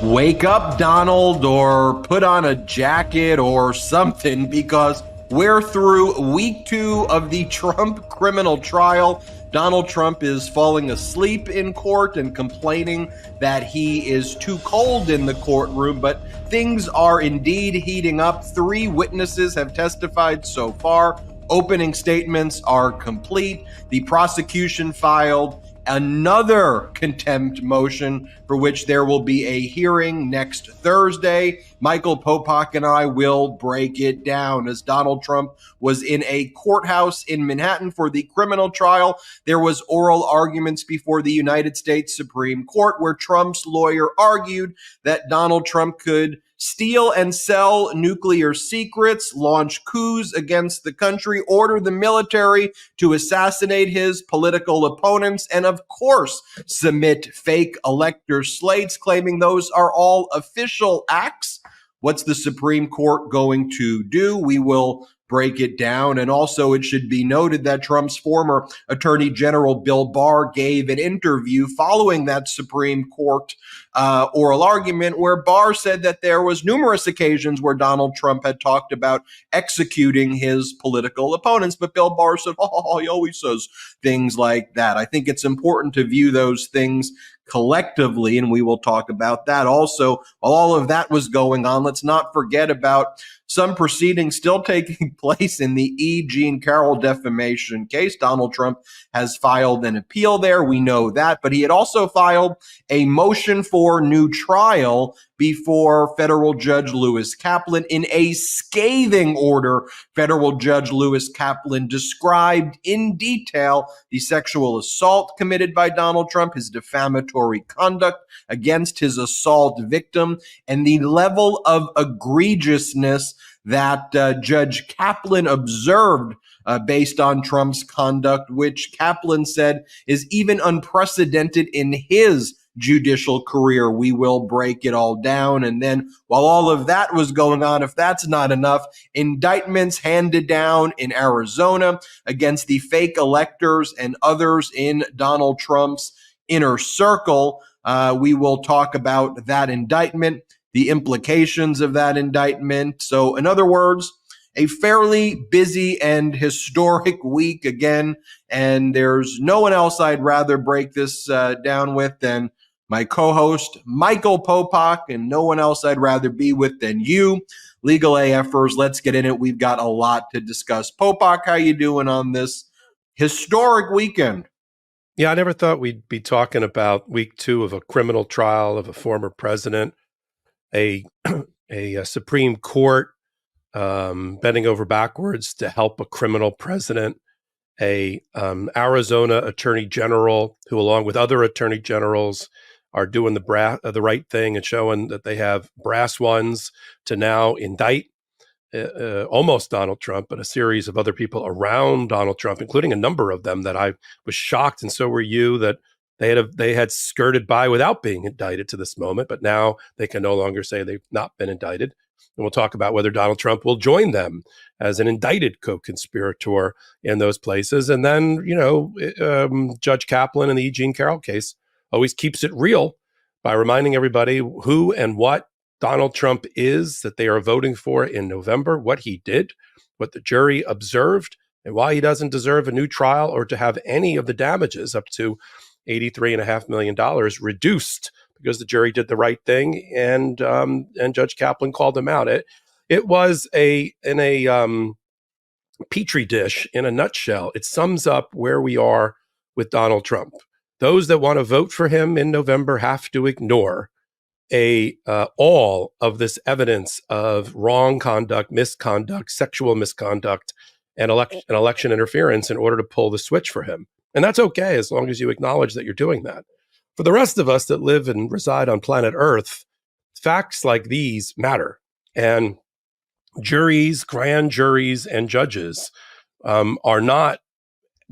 Wake up, Donald, or put on a jacket or something, because we're through week 2 of the Trump criminal trial. Donald Trump is falling asleep in court and complaining that he is too cold in the courtroom, but things are indeed heating up. 3 witnesses have testified so far. Opening statements are complete. The prosecution filed another contempt motion for which there will be a hearing next Thursday. Michael Popok and I will break it down. As Donald Trump was in a courthouse in Manhattan for the criminal trial, there was oral arguments before the United States Supreme Court where Trump's lawyer argued that Donald Trump could steal and sell nuclear secrets, launch coups against the country, order the military to assassinate his political opponents, and of course, submit fake elector slates, claiming those are all official acts. What's the Supreme Court going to do? We will break it down. And also, it should be noted that Trump's former Attorney General Bill Barr gave an interview following that Supreme Court oral argument where Barr said that there was numerous occasions where Donald Trump had talked about executing his political opponents. But Bill Barr said, oh, he always says things like that. I think it's important to view those things collectively, and we will talk about that. Also, while all of that was going on, let's not forget about some proceedings still taking place in the E. Jean Carroll defamation case. Donald Trump has filed an appeal there. We know that, but he had also filed a motion for new trial before federal Judge Lewis Kaplan. In a scathing order, federal Judge Lewis Kaplan described in detail the sexual assault committed by Donald Trump, his defamatory conduct against his assault victim, and the level of egregiousness that Judge Kaplan observed based on Trump's conduct, which Kaplan said is even unprecedented in his judicial career. We will break it all down. And then while all of that was going on, if that's not enough, indictments handed down in Arizona against the fake electors and others in Donald Trump's inner circle. We will talk about that indictment, the implications of that indictment. So in other words, a fairly busy and historic week again, and there's no one else I'd rather break this down with than my co-host, Michael Popok, and no one else I'd rather be with than you, Legal AFers. Let's get in it. We've got a lot to discuss. Popok, how you doing on this historic weekend? Yeah, I never thought we'd be talking about week 2 of a criminal trial of a former president, a Supreme Court bending over backwards to help a criminal president, a Arizona Attorney General who, along with other attorney generals, are doing the right thing and showing that they have brass ones to now indict almost Donald Trump, but a series of other people around Donald Trump, including a number of them that I was shocked, and so were you, that they had skirted by without being indicted to this moment, but now they can no longer say they've not been indicted. And we'll talk about whether Donald Trump will join them as an indicted co-conspirator in those places. And then, Judge Kaplan in the E. Jean Carroll case always keeps it real by reminding everybody who and what Donald Trump is that they are voting for in November, what he did, what the jury observed, and why he doesn't deserve a new trial or to have any of the damages up to $83.5 million reduced because the jury did the right thing, and Judge Kaplan called him out. It was in a petri dish in a nutshell. It sums up where we are with Donald Trump. Those that want to vote for him in November have to ignore all of this evidence of wrong conduct, misconduct, sexual misconduct, and election interference in order to pull the switch for him. And that's okay as long as you acknowledge that you're doing that. For the rest of us that live and reside on planet Earth, facts like these matter. And juries, grand juries, and judges are not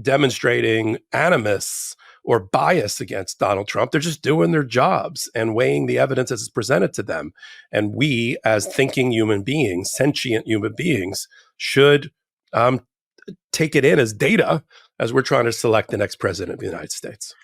demonstrating animus or bias against Donald Trump. They're just doing their jobs and weighing the evidence as it's presented to them. And we, as thinking human beings, sentient human beings, should take it in as data as we're trying to select the next president of the United States.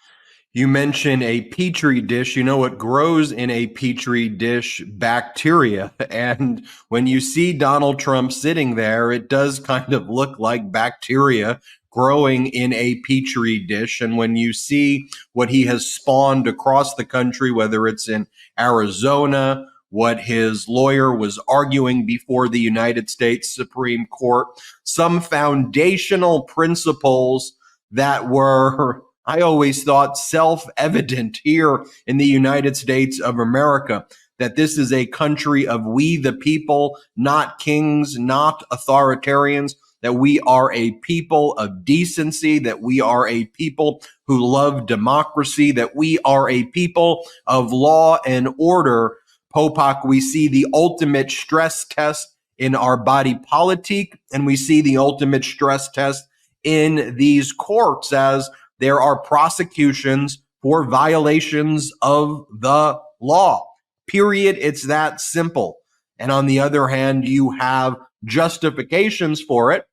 You mention a petri dish. You know what grows in a petri dish? Bacteria. And when you see Donald Trump sitting there, it does kind of look like bacteria growing in a petri dish. And when you see what he has spawned across the country, whether it's in Arizona, what his lawyer was arguing before the United States Supreme Court, some foundational principles that were, I always thought, self-evident here in the United States of America, that this is a country of we the people, not kings, not authoritarians, that we are a people of decency, that we are a people who love democracy, that we are a people of law and order. Popok, we see the ultimate stress test in our body politic, and we see the ultimate stress test in these courts as there are prosecutions for violations of the law. Period. It's that simple. And on the other hand, you have justifications for it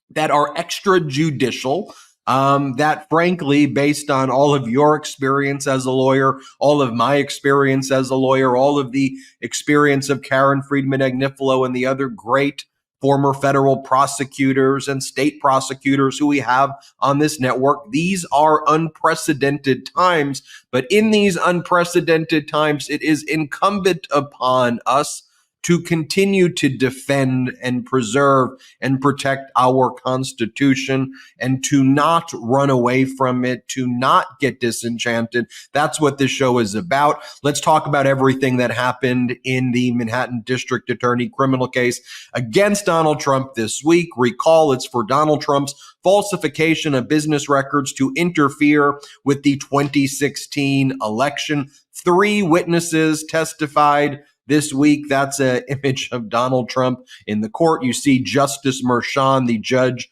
that are extrajudicial, that frankly, based on all of your experience as a lawyer, all of my experience as a lawyer, all of the experience of Karen Friedman Agnifilo and the other great former federal prosecutors and state prosecutors who we have on this network, these are unprecedented times. But in these unprecedented times, it is incumbent upon us to continue to defend and preserve and protect our Constitution and to not run away from it, to not get disenchanted. That's what this show is about. Let's talk about everything that happened in the Manhattan District Attorney criminal case against Donald Trump this week. Recall, it's for Donald Trump's falsification of business records to interfere with the 2016 election. 3 witnesses testified this week. That's an image of Donald Trump in the court. You see Justice Merchan, the judge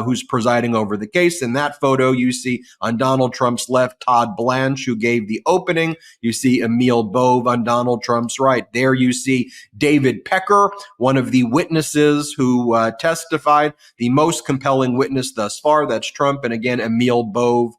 who's presiding over the case. In that photo, you see on Donald Trump's left, Todd Blanche, who gave the opening. You see Emil Bove on Donald Trump's right. There you see David Pecker, one of the witnesses who testified, the most compelling witness thus far. That's Trump. And again, Emil Bove,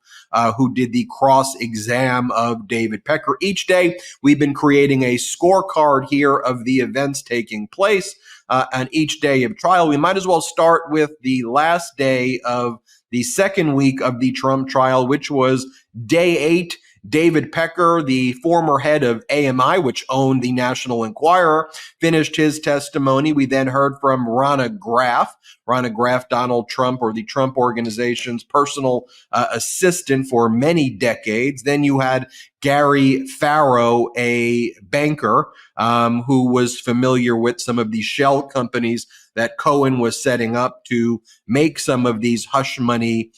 who did the cross-exam of David Pecker. Each day, we've been creating a scorecard here of the events taking place on each day of trial. We might as well start with the last day of the second week of the Trump trial, which was day 8. David Pecker, the former head of AMI, which owned the National Enquirer, finished his testimony. We then heard from Rana Graff. Rana Graff, Donald Trump, or the Trump Organization's personal assistant for many decades. Then you had Gary Farrow, a banker who was familiar with some of the shell companies that Cohen was setting up to make some of these hush money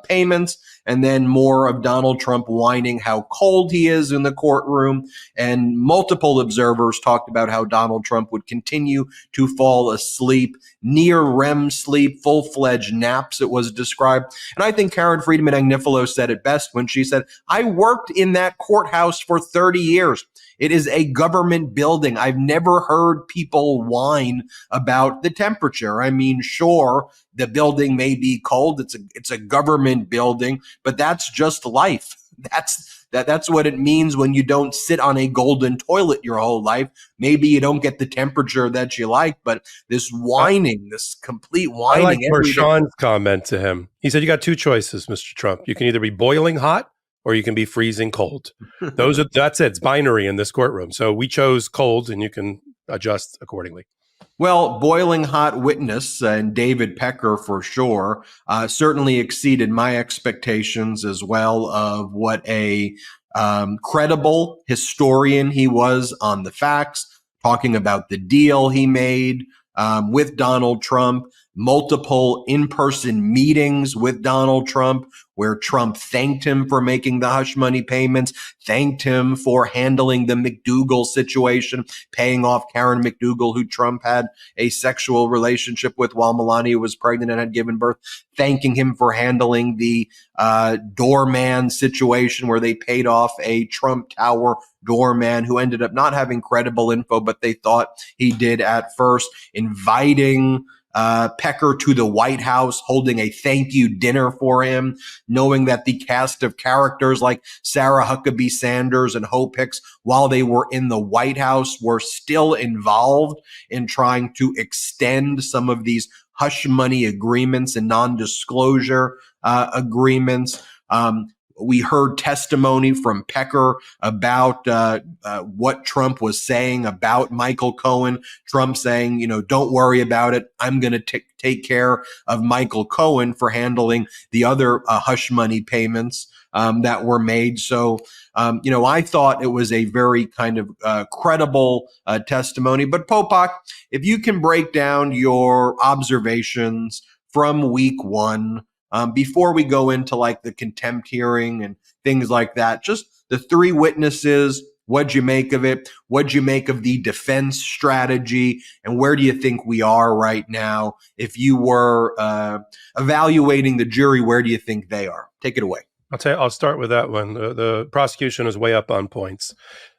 payments. And then more of Donald Trump whining how cold he is in the courtroom. And multiple observers talked about how Donald Trump would continue to fall asleep, near REM sleep, full-fledged naps, it was described. And I think Karen Friedman Agnifilo said it best when she said, I worked in that courthouse for 30 years. It is a government building. I've never heard people whine about the temperature. I mean, sure, the building may be cold. It's a government building, but that's just life. That's what it means when you don't sit on a golden toilet your whole life. Maybe you don't get the temperature that you like, but this whining, this complete whining. I like Merchan's comment to him. He said, you got 2 choices, Mr. Trump. You can either be boiling hot or you can be freezing cold. That's it. It's binary in this courtroom. So we chose cold, and you can adjust accordingly. Well, boiling hot witness and David Pecker for sure certainly exceeded my expectations as well of what a credible historian he was on the facts, talking about the deal he made with Donald Trump, multiple in-person meetings with Donald Trump, where Trump thanked him for making the hush money payments, thanked him for handling the McDougall situation, paying off Karen McDougall, who Trump had a sexual relationship with while Melania was pregnant and had given birth, thanking him for handling the doorman situation where they paid off a Trump Tower doorman who ended up not having credible info, but they thought he did at first, inviting Pecker to the White House, holding a thank you dinner for him, knowing that the cast of characters like Sarah Huckabee Sanders and Hope Hicks, while they were in the White House, were still involved in trying to extend some of these hush money agreements and non-disclosure agreements. We heard testimony from Pecker about what Trump was saying about Michael Cohen. Trump saying, don't worry about it. I'm going to take care of Michael Cohen for handling the other hush money payments that were made. So, I thought it was a very kind of credible testimony. But Popok, if you can break down your observations from week one, before we go into like the contempt hearing and things like that, just the three witnesses, what'd you make of it? What'd you make of the defense strategy? And where do you think we are right now? If you were evaluating the jury, where do you think they are? Take it away. I'll start with that one. The prosecution is way up on points.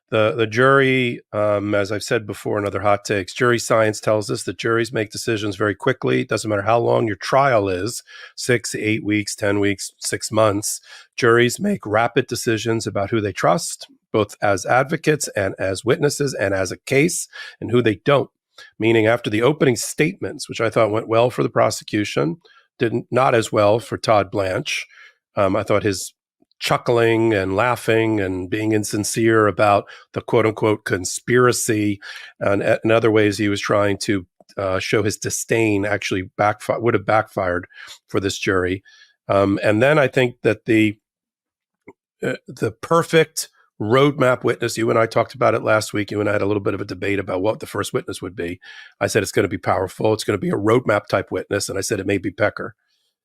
The jury, as I've said before in other hot takes, jury science tells us that juries make decisions very quickly. It doesn't matter how long your trial is, 6, 8 weeks, 10 weeks, 6 months. Juries make rapid decisions about who they trust, both as advocates and as witnesses and as a case, and who they don't. Meaning after the opening statements, which I thought went well for the prosecution, not as well for Todd Blanche. I thought his chuckling and laughing and being insincere about the quote unquote conspiracy and in other ways he was trying to show his disdain actually would have backfired for this jury. And then I think that the perfect roadmap witness, you and I talked about it last week. You and I had a little bit of a debate about what the first witness would be. I said it's going to be powerful. It's going to be a roadmap type witness. And I said it may be Pecker.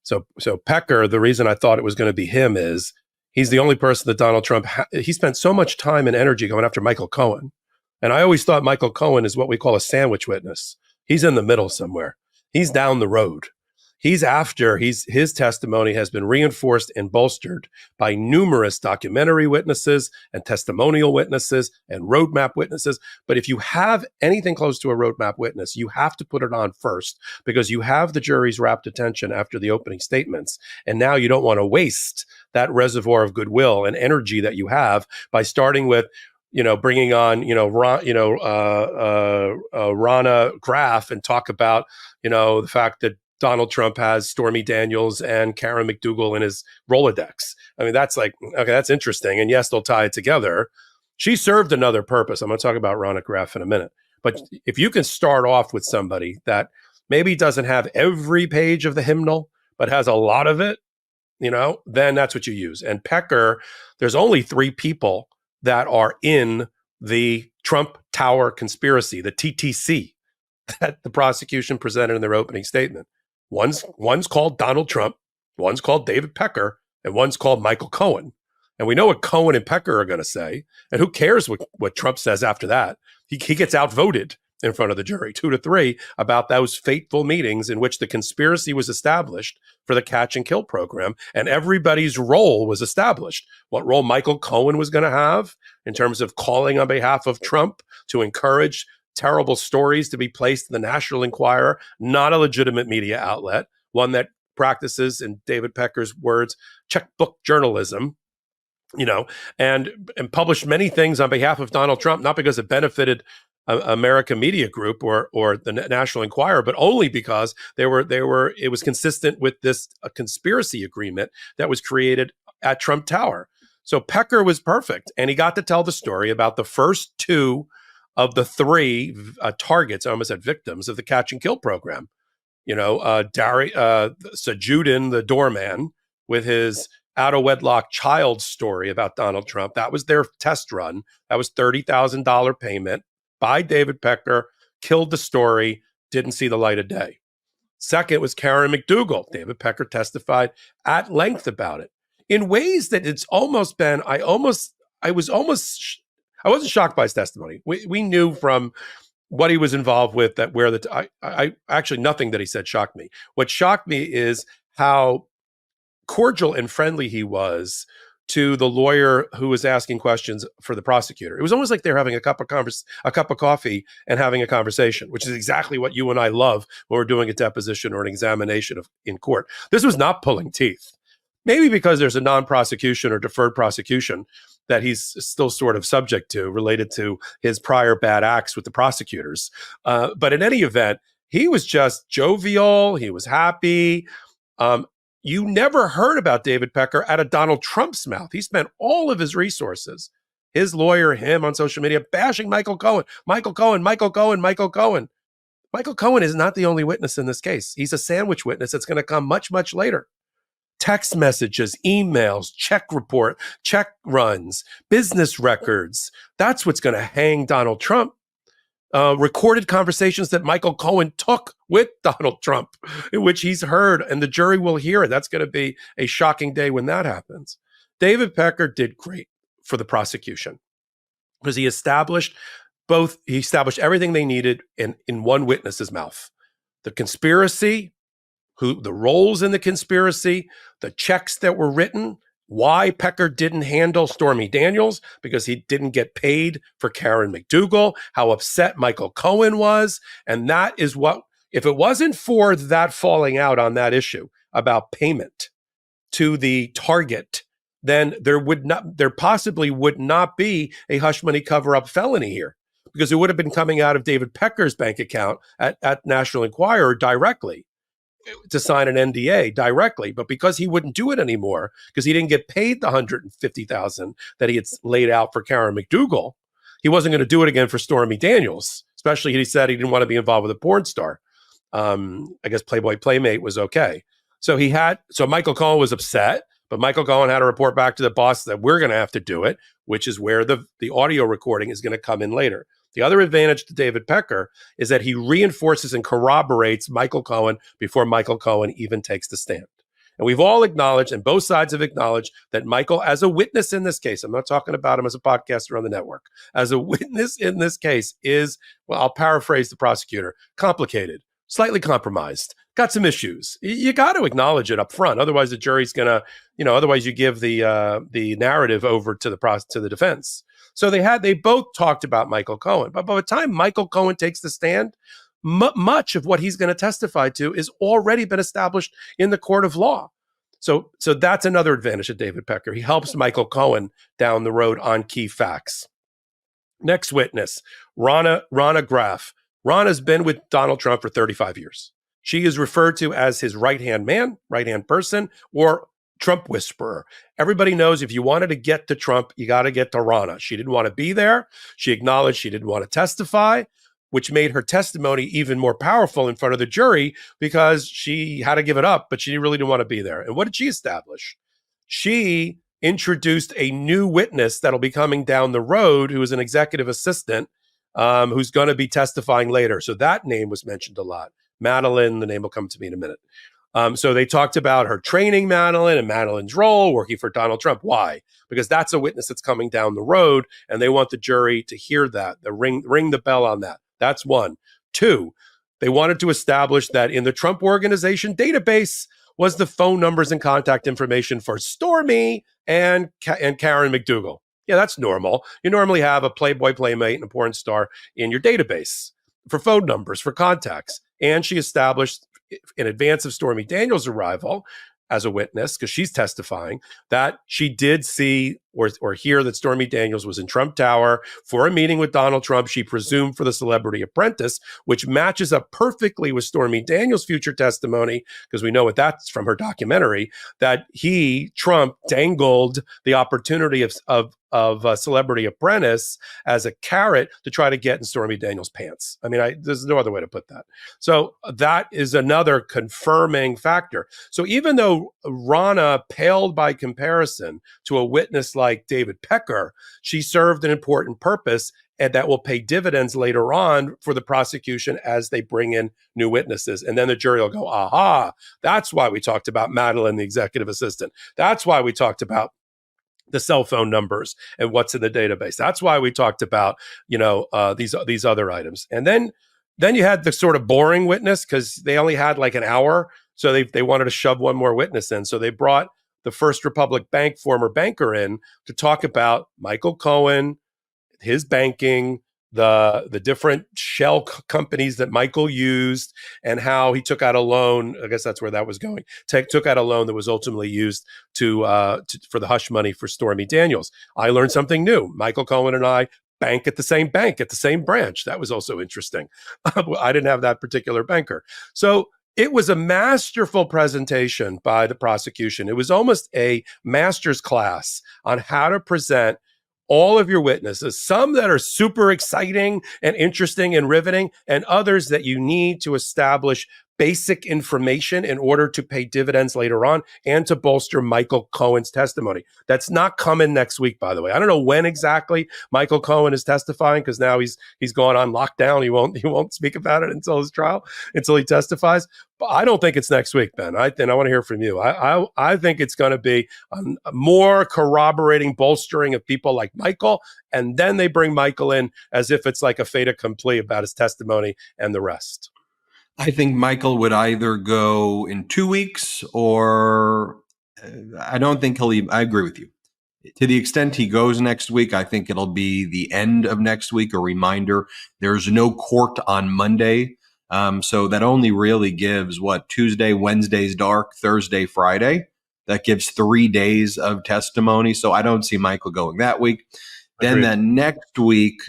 So Pecker, the reason I thought it was going to be him is he's the only person that Donald Trump, he spent so much time and energy going after Michael Cohen. And I always thought Michael Cohen is what we call a sandwich witness. He's in the middle somewhere. He's down the road. His testimony has been reinforced and bolstered by numerous documentary witnesses and testimonial witnesses and roadmap witnesses. But if you have anything close to a roadmap witness, you have to put it on first because you have the jury's rapt attention after the opening statements. And now you don't want to waste that reservoir of goodwill and energy that you have by starting with, bringing on, Rana Graff and talk about, the fact that Donald Trump has Stormy Daniels and Karen McDougall in his Rolodex. I mean, that's like, okay, that's interesting. And yes, they'll tie it together. She served another purpose. I'm going to talk about Rana Graff in a minute. But if you can start off with somebody that maybe doesn't have every page of the hymnal, but has a lot of it, then that's what you use. And Pecker, there's only 3 people that are in the Trump Tower conspiracy, the TTC, that the prosecution presented in their opening statement. One's called Donald Trump, one's called David Pecker, and one's called Michael Cohen. And we know what Cohen and Pecker are going to say. And who cares what Trump says after that? He gets outvoted in front of the jury, 2-3, about those fateful meetings in which the conspiracy was established for the catch and kill program. And everybody's role was established. What role Michael Cohen was going to have in terms of calling on behalf of Trump to encourage terrible stories to be placed in the National Enquirer, not a legitimate media outlet, one that practices, in David Pecker's words, checkbook journalism, and published many things on behalf of Donald Trump, not because it benefited America Media Group or the National Enquirer, but only because it was consistent with this conspiracy agreement that was created at Trump Tower. So Pecker was perfect, and he got to tell the story about the first 2 of the 3 targets, I almost said victims, of the catch and kill program. Sajudin, the doorman, with his out-of-wedlock child story about Donald Trump. That was their test run. That was $30,000 payment by David Pecker, killed the story, didn't see the light of day. Second was Karen McDougall. David Pecker testified at length about it in ways that it's almost been, I wasn't shocked by his testimony. We knew from what he was involved with that I actually nothing that he said shocked me. What shocked me is how cordial and friendly he was to the lawyer who was asking questions for the prosecutor. It was almost like they're having a cup of coffee and having a conversation, which is exactly what you and I love when we're doing a deposition or an examination in court. This was not pulling teeth. Maybe because there's a non-prosecution or deferred prosecution that he's still sort of subject to related to his prior bad acts with the prosecutors. But in any event, he was just jovial. He was happy. You never heard about David Pecker out of Donald Trump's mouth. He spent all of his resources, his lawyer, him on social media, bashing Michael Cohen. Michael Cohen is not the only witness in this case. He's a sandwich witness that's going to come much, much later. Text messages, emails, check runs, business records. That's what's going to hang Donald Trump. Recorded conversations that Michael Cohen took with Donald Trump, in which he's heard, and the jury will hear it. That's going to be a shocking day when that happens. David Pecker did great for the prosecution because he established everything they needed in one witness's mouth. The conspiracy, the roles in the conspiracy, the checks that were written, why Pecker didn't handle Stormy Daniels, because he didn't get paid for Karen McDougall, how upset Michael Cohen was. And that is what, if it wasn't for that falling out on that issue about payment to the target, then there possibly would not be a hush money cover-up felony here, because it would have been coming out of David Pecker's bank account at National Enquirer directly to sign an NDA directly. But because he wouldn't do it anymore, because he didn't get paid the $150,000 that he had laid out for Karen McDougall, he wasn't going to do it again for Stormy Daniels. Especially, he said he didn't want to be involved with a porn star. I guess Playboy Playmate was okay. So Michael Cohen was upset, but Michael Cohen had to report back to the boss that we're going to have to do it, which is where the audio recording is going to come in later. The other advantage to David Pecker is that he reinforces and corroborates Michael Cohen before Michael Cohen even takes the stand. And we've all acknowledged, and both sides have acknowledged, that Michael, as a witness in this case, I'm not talking about him as a podcaster on the network, as a witness in this case is, well, I'll paraphrase the prosecutor, complicated, slightly compromised, got some issues. You got to acknowledge it up front. Otherwise, the jury's going to, otherwise you give the narrative over to the defense. So they both talked about Michael Cohen. But by the time Michael Cohen takes the stand, much of what he's going to testify to is already been established in the court of law. So that's another advantage of David Pecker. He helps Michael Cohen down the road on key facts. Next witness, Rana Graff. Rana's been with Donald Trump for 35 years. She is referred to as his right-hand man, right-hand person, or Trump whisperer. Everybody knows if you wanted to get to Trump, you got to get to Rana. She didn't want to be there. She acknowledged she didn't want to testify, which made her testimony even more powerful in front of the jury because she had to give it up, but she really didn't want to be there. And what did she establish? She introduced a new witness that'll be coming down the road who is an executive assistant who's going to be testifying later. So that name was mentioned a lot. Madeline, the name will come to me in a minute. So they talked about her training Madeline and Madeline's role working for Donald Trump. Why? Because that's a witness that's coming down the road, and they want the jury to hear that, ring the bell on that. That's one. Two, they wanted to establish that in the Trump Organization database was the phone numbers and contact information for Stormy and Karen McDougall. Yeah, that's normal. You normally have a Playboy Playmate and a porn star in your database for phone numbers, for contacts. And she established in advance of Stormy Daniels' arrival as a witness, because she's testifying, that she did see or hear that Stormy Daniels was in Trump Tower for a meeting with Donald Trump, she presumed for the Celebrity Apprentice, which matches up perfectly with Stormy Daniels' future testimony, because we know what that's from her documentary, that Trump, dangled the opportunity of a Celebrity Apprentice as a carrot to try to get in Stormy Daniels' pants. I mean, there's no other way to put that. So that is another confirming factor. So even though Rana paled by comparison to a witness like David Pecker, she served an important purpose, and that will pay dividends later on for the prosecution as they bring in new witnesses. And then the jury will go, aha, that's why we talked about Madeline, the executive assistant. That's why we talked about the cell phone numbers and what's in the database. That's why we talked about, these other items. And then you had the sort of boring witness, because they only had like an hour. So they wanted to shove one more witness in. So they brought the First Republic Bank former banker in to talk about Michael Cohen, his banking, the different shell companies that Michael used, and how he took out a loan. I guess that's where that was going. Took out a loan that was ultimately used for the hush money for Stormy Daniels. I learned something new. Michael Cohen and I bank at the same branch. That was also interesting. I didn't have that particular banker. So it was a masterful presentation by the prosecution. It was almost a master's class on how to present all of your witnesses, some that are super exciting and interesting and riveting, and others that you need to establish basic information in order to pay dividends later on and to bolster Michael Cohen's testimony. That's not coming next week, by the way. I don't know when exactly Michael Cohen is testifying, because now he's gone on lockdown. He won't speak about it until his trial, until he testifies. But I don't think it's next week, Ben. I want to hear from you. I think it's going to be a more corroborating, bolstering of people like Michael, and then they bring Michael in as if it's like a fait accompli about his testimony and the rest. I think Michael would either go in 2 weeks, or I don't think he'll even. I agree with you. To the extent he goes next week, I think it'll be the end of next week. A reminder, there's no court on Monday. So that only really gives Tuesday, Wednesday's dark, Thursday, Friday. That gives 3 days of testimony. So I don't see Michael going that week. Then the next week,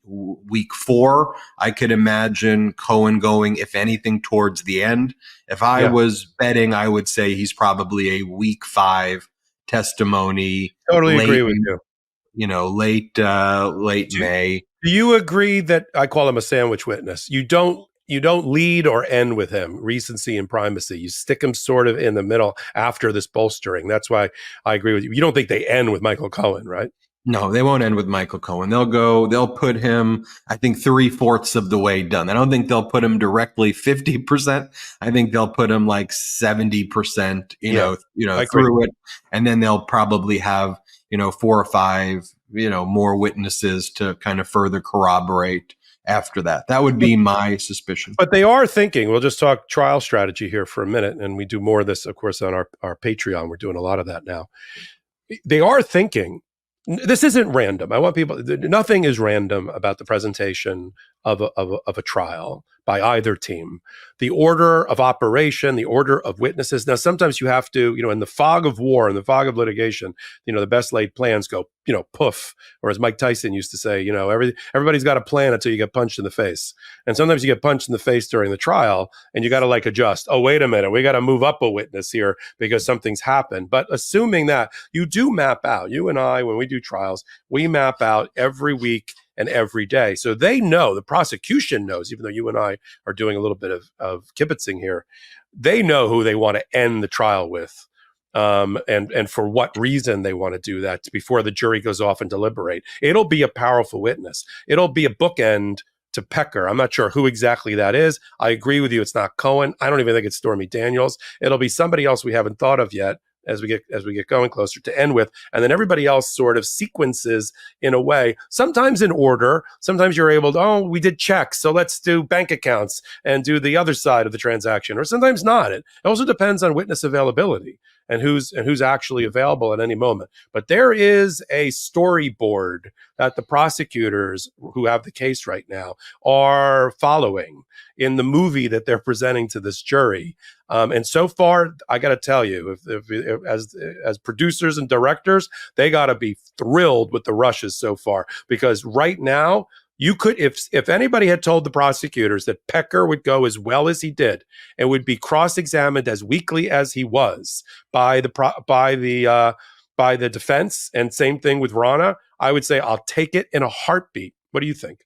week 4, I could imagine Cohen going, if anything, towards the end. If I was betting, I would say he's probably a week 5 testimony. Totally agree with you. Late May. Do you agree that I call him a sandwich witness? You don't lead or end with him, recency and primacy. You stick him sort of in the middle after this bolstering. That's why I agree with you. You don't think they end with Michael Cohen, right? No, they won't end with Michael Cohen. They'll put him, I think, 3/4 of the way done. I don't think they'll put him directly 50%. I think they'll put him like 70%, through it. And then they'll probably have, 4 or 5, more witnesses to kind of further corroborate after that. That would be my suspicion. But they are thinking, we'll just talk trial strategy here for a minute. And we do more of this, of course, on our Patreon. We're doing a lot of that now. They are thinking, this isn't random. I want people, nothing is random about the presentation of a trial by either team. The order of operation, the order of witnesses. Now, sometimes you have to, in the fog of war, in the fog of litigation, the best laid plans go, poof. Or as Mike Tyson used to say, everybody's got a plan until you get punched in the face. And sometimes you get punched in the face during the trial and you got to adjust. Oh, wait a minute. We got to move up a witness here because something's happened. But assuming that you do map out, you and I, when we do trials, we map out every week and every day. So they know, the prosecution knows, even though you and I are doing a little bit of kibitzing here, they know who they want to end the trial with. And for what reason they want to do that before the jury goes off and deliberate. It'll be a powerful witness. It'll be a bookend to Pecker. I'm not sure who exactly that is. I agree with you. It's not Cohen. I don't even think it's Stormy Daniels. It'll be somebody else we haven't thought of yet as we get going closer to end with. And then everybody else sort of sequences in a way, sometimes in order. Sometimes you're able to, we did checks, so let's do bank accounts and do the other side of the transaction, or sometimes not. It also depends on witness availability and who's actually available at any moment. But there is a storyboard that the prosecutors who have the case right now are following in the movie that they're presenting to this jury. And so far, I got to tell you, if as producers and directors, they got to be thrilled with the rushes so far, because right now, you could, if anybody had told the prosecutors that Pecker would go as well as he did and would be cross-examined as weakly as he was by the defense, and same thing with Rana, I would say I'll take it in a heartbeat. What do you think?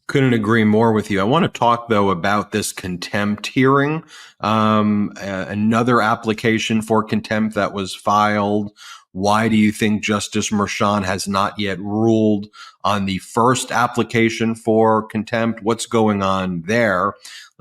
Couldn't agree more with you. I want to talk, though, about this contempt hearing. Another application for contempt that was filed. Why do you think Justice Merchan has not yet ruled on the first application for contempt? What's going on there?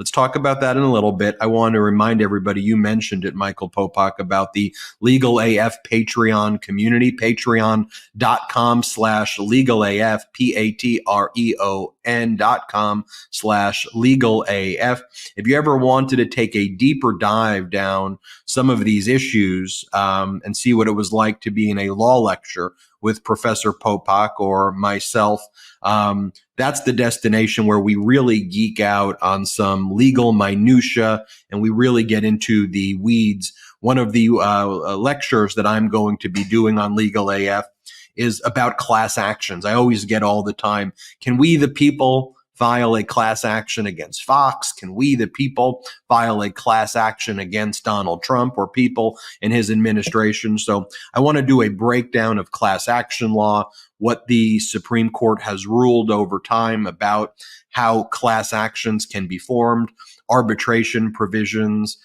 Let's talk about that in a little bit. I want to remind everybody, you mentioned it, Michael Popok, about the Legal AF Patreon community, patreon.com/legalaf, patreon.com/legalaf. If you ever wanted to take a deeper dive down some of these issues and see what it was like to be in a law lecture with Professor Popok or myself, that's the destination where we really geek out on some legal minutia and we really get into the weeds. One of the lectures that I'm going to be doing on Legal AF is about class actions. I always get all the time, can we, the people, file a class action against Fox? Can we, the people, file a class action against Donald Trump or people in his administration? So I want to do a breakdown of class action law, what the Supreme Court has ruled over time about how class actions can be formed, arbitration provisions,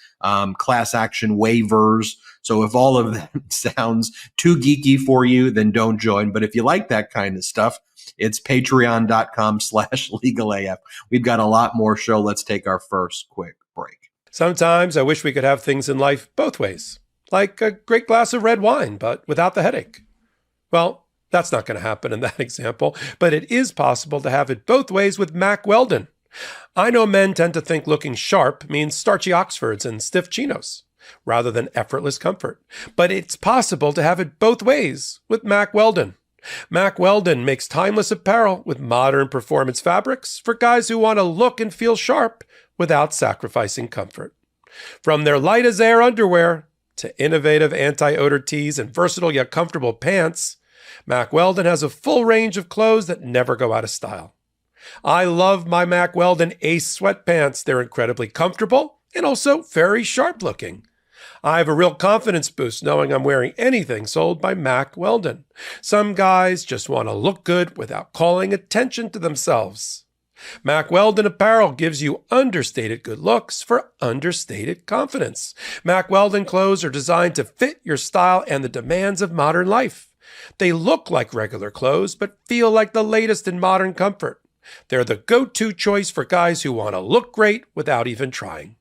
class action waivers. So if all of that sounds too geeky for you, then don't join. But if you like that kind of stuff, it's patreon.com/legalaf. We've got a lot more show. Let's take our first quick break. Sometimes I wish we could have things in life both ways, like a great glass of red wine, but without the headache. Well, that's not going to happen in that example, but it is possible to have it both ways with Mack Weldon. I know men tend to think looking sharp means starchy Oxfords and stiff chinos, rather than effortless comfort. But it's possible to have it both ways with Mack Weldon. Mack Weldon makes timeless apparel with modern performance fabrics for guys who want to look and feel sharp without sacrificing comfort. From their light as air underwear to innovative anti-odor tees and versatile yet comfortable pants, Mack Weldon has a full range of clothes that never go out of style. I love my Mack Weldon Ace sweatpants. They're incredibly comfortable and also very sharp looking. I have a real confidence boost knowing I'm wearing anything sold by Mack Weldon. Some guys just want to look good without calling attention to themselves. Mack Weldon apparel gives you understated good looks for understated confidence. Mack Weldon clothes are designed to fit your style and the demands of modern life. They look like regular clothes, but feel like the latest in modern comfort. They're the go-to choice for guys who want to look great without even trying.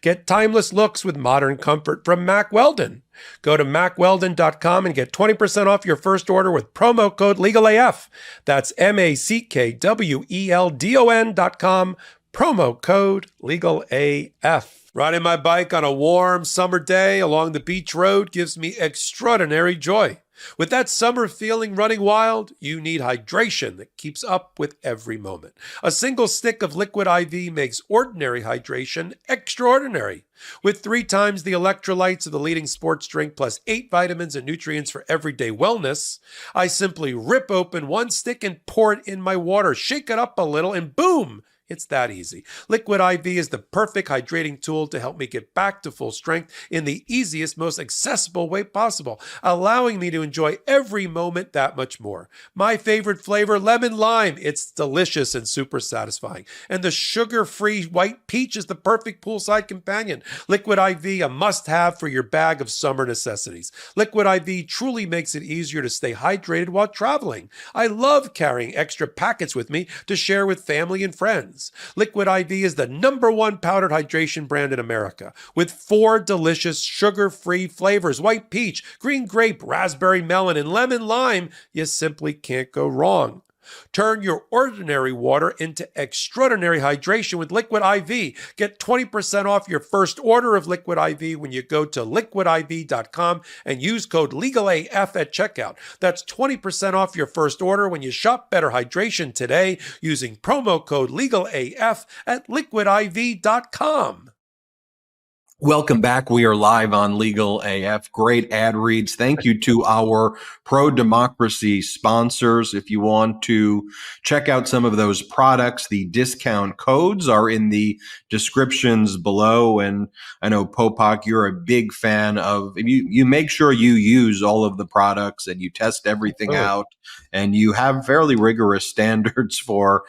Get timeless looks with modern comfort from Mack Weldon. Go to MackWeldon.com and get 20% off your first order with promo code LegalAF. That's MackWeldon.com, promo code LegalAF. Riding my bike on a warm summer day along the beach road gives me extraordinary joy. With that summer feeling running wild, you need hydration that keeps up with every moment. A single stick of Liquid IV makes ordinary hydration extraordinary. With 3 times the electrolytes of the leading sports drink plus 8 vitamins and nutrients for everyday wellness, I simply rip open one stick and pour it in my water, shake it up a little, and boom! It's that easy. Liquid IV is the perfect hydrating tool to help me get back to full strength in the easiest, most accessible way possible, allowing me to enjoy every moment that much more. My favorite flavor, lemon lime. It's delicious and super satisfying. And the sugar-free white peach is the perfect poolside companion. Liquid IV, a must-have for your bag of summer necessities. Liquid IV truly makes it easier to stay hydrated while traveling. I love carrying extra packets with me to share with family and friends. Liquid IV is the #1 powdered hydration brand in America, with 4 delicious sugar-free flavors: white peach, green grape, raspberry melon, and lemon lime. You simply can't go wrong. Turn your ordinary water into extraordinary hydration with Liquid IV. Get 20% off your first order of Liquid IV when you go to liquidiv.com and use code LegalAF at checkout. That's 20% off your first order when you shop Better Hydration today using promo code LegalAF at liquidiv.com. Welcome back. We are live on Legal AF. Great ad reads. Thank you to our pro-democracy sponsors. If you want to check out some of those products, the discount codes are in the descriptions below. And I know, Popok, you're a big fan of, you make sure you use all of the products and you test everything out. And you have fairly rigorous standards for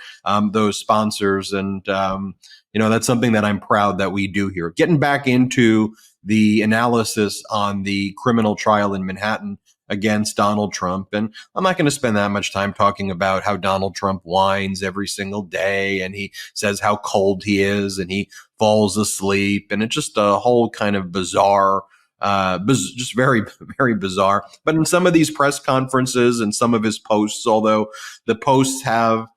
those sponsors. And that's something that I'm proud that we do here. Getting back into the analysis on the criminal trial in Manhattan against Donald Trump. And I'm not going to spend that much time talking about how Donald Trump whines every single day and he says how cold he is and he falls asleep. And it's just a whole kind of bizarre, just very, very bizarre. But in some of these press conferences and some of his posts, although the posts have,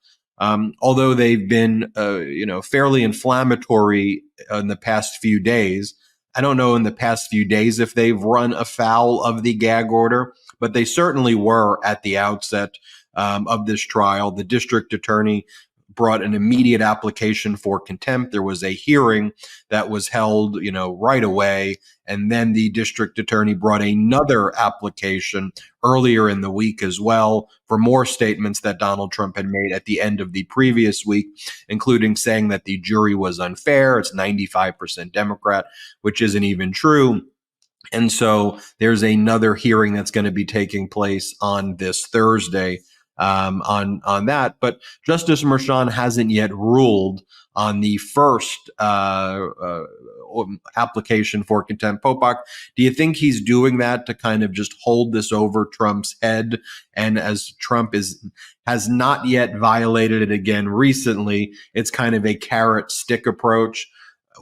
although they've been, fairly inflammatory in the past few days, I don't know in the past few days if they've run afoul of the gag order, but they certainly were at the outset of this trial. The district attorney brought an immediate application for contempt. There was a hearing that was held, right away. And then the district attorney brought another application earlier in the week as well for more statements that Donald Trump had made at the end of the previous week, including saying that the jury was unfair. It's 95% Democrat, which isn't even true. And so there's another hearing that's going to be taking place on this Thursday on that. But Justice Merchan hasn't yet ruled on the first application for contempt. Popok, do you think he's doing that to kind of just hold this over Trump's head? And as Trump has not yet violated it again recently, it's kind of a carrot stick approach,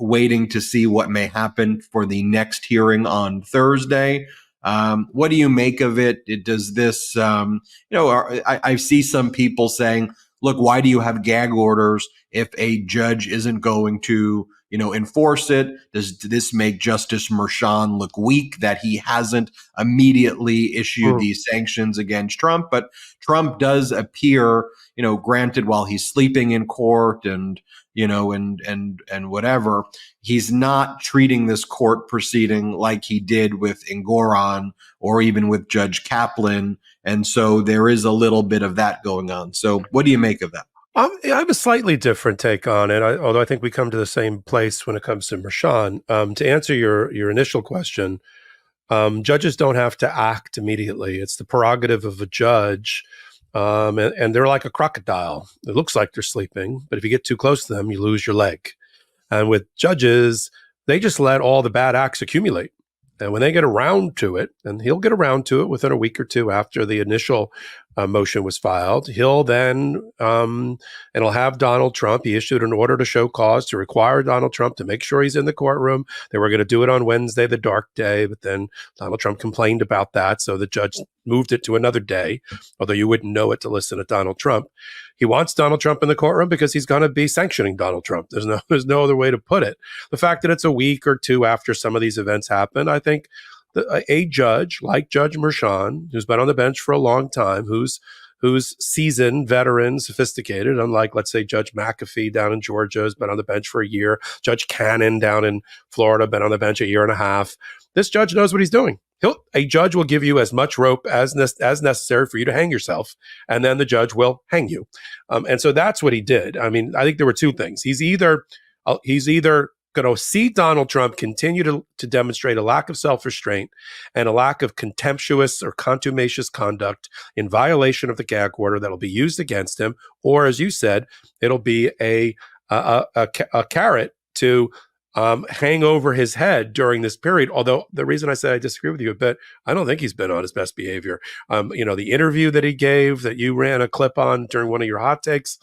waiting to see what may happen for the next hearing on Thursday. What do you make of it? Does this, I see some people saying, look, why do you have gag orders if a judge isn't going to, enforce it? Does this make Justice Merchan look weak that he hasn't immediately issued these sanctions against Trump? But Trump does appear, granted, while he's sleeping in court and whatever, he's not treating this court proceeding like he did with Engoron or even with Judge Kaplan. And so there is a little bit of that going on. So what do you make of that? I have a slightly different take on it, although I think we come to the same place when it comes to Merchan. To answer your initial question, judges don't have to act immediately. It's the prerogative of a judge. And they're like a crocodile. It looks like they're sleeping, but if you get too close to them, you lose your leg. And with judges, they just let all the bad acts accumulate. And when they get around to it, and he'll get around to it within a week or two after the initial motion was filed, he'll then, and he'll have Donald Trump. He issued an order to show cause to require Donald Trump to make sure he's in the courtroom. They were going to do it on Wednesday, the dark day, but then Donald Trump complained about that. So the judge moved it to another day, although you wouldn't know it to listen to Donald Trump. He wants Donald Trump in the courtroom because he's going to be sanctioning Donald Trump. There's no other way to put it. The fact that it's a week or two after some of these events happen, I think a judge like Judge Merchan, who's been on the bench for a long time, who's seasoned, veteran, sophisticated, unlike, let's say, Judge McAfee down in Georgia has been on the bench for a year. Judge Cannon down in Florida, been on the bench a year and a half. This judge knows what he's doing. A judge will give you as much rope as necessary for you to hang yourself, and then the judge will hang you. And so that's what he did. I mean, I think there were two things. He's either going to see Donald Trump continue to demonstrate a lack of self-restraint and a lack of contemptuous or contumacious conduct in violation of the gag order that will be used against him, or, as you said, it'll be a carrot to hang over his head during this period. Although the reason I say I disagree with you a bit, I don't think he's been on his best behavior. The interview that he gave that you ran a clip on during one of your hot takes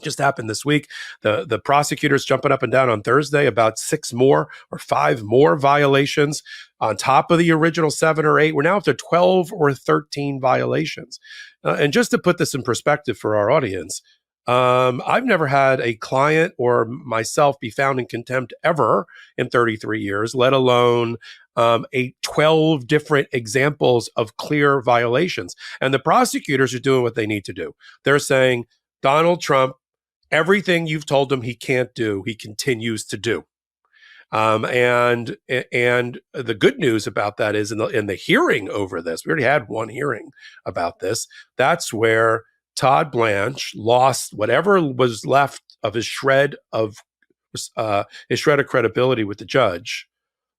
just happened this week. The prosecutors jumping up and down on Thursday about 6 more or 5 more violations on top of the original 7 or 8. We're now up to 12 or 13 violations. And just to put this in perspective for our audience, I've never had a client or myself be found in contempt ever in 33 years, let alone 12 different examples of clear violations. And the prosecutors are doing what they need to do. They're saying, Donald Trump, everything you've told him he can't do, he continues to do. And the good news about that is in the hearing over this, we already had one hearing about this. That's where Todd Blanche lost whatever was left of his shred of credibility with the judge,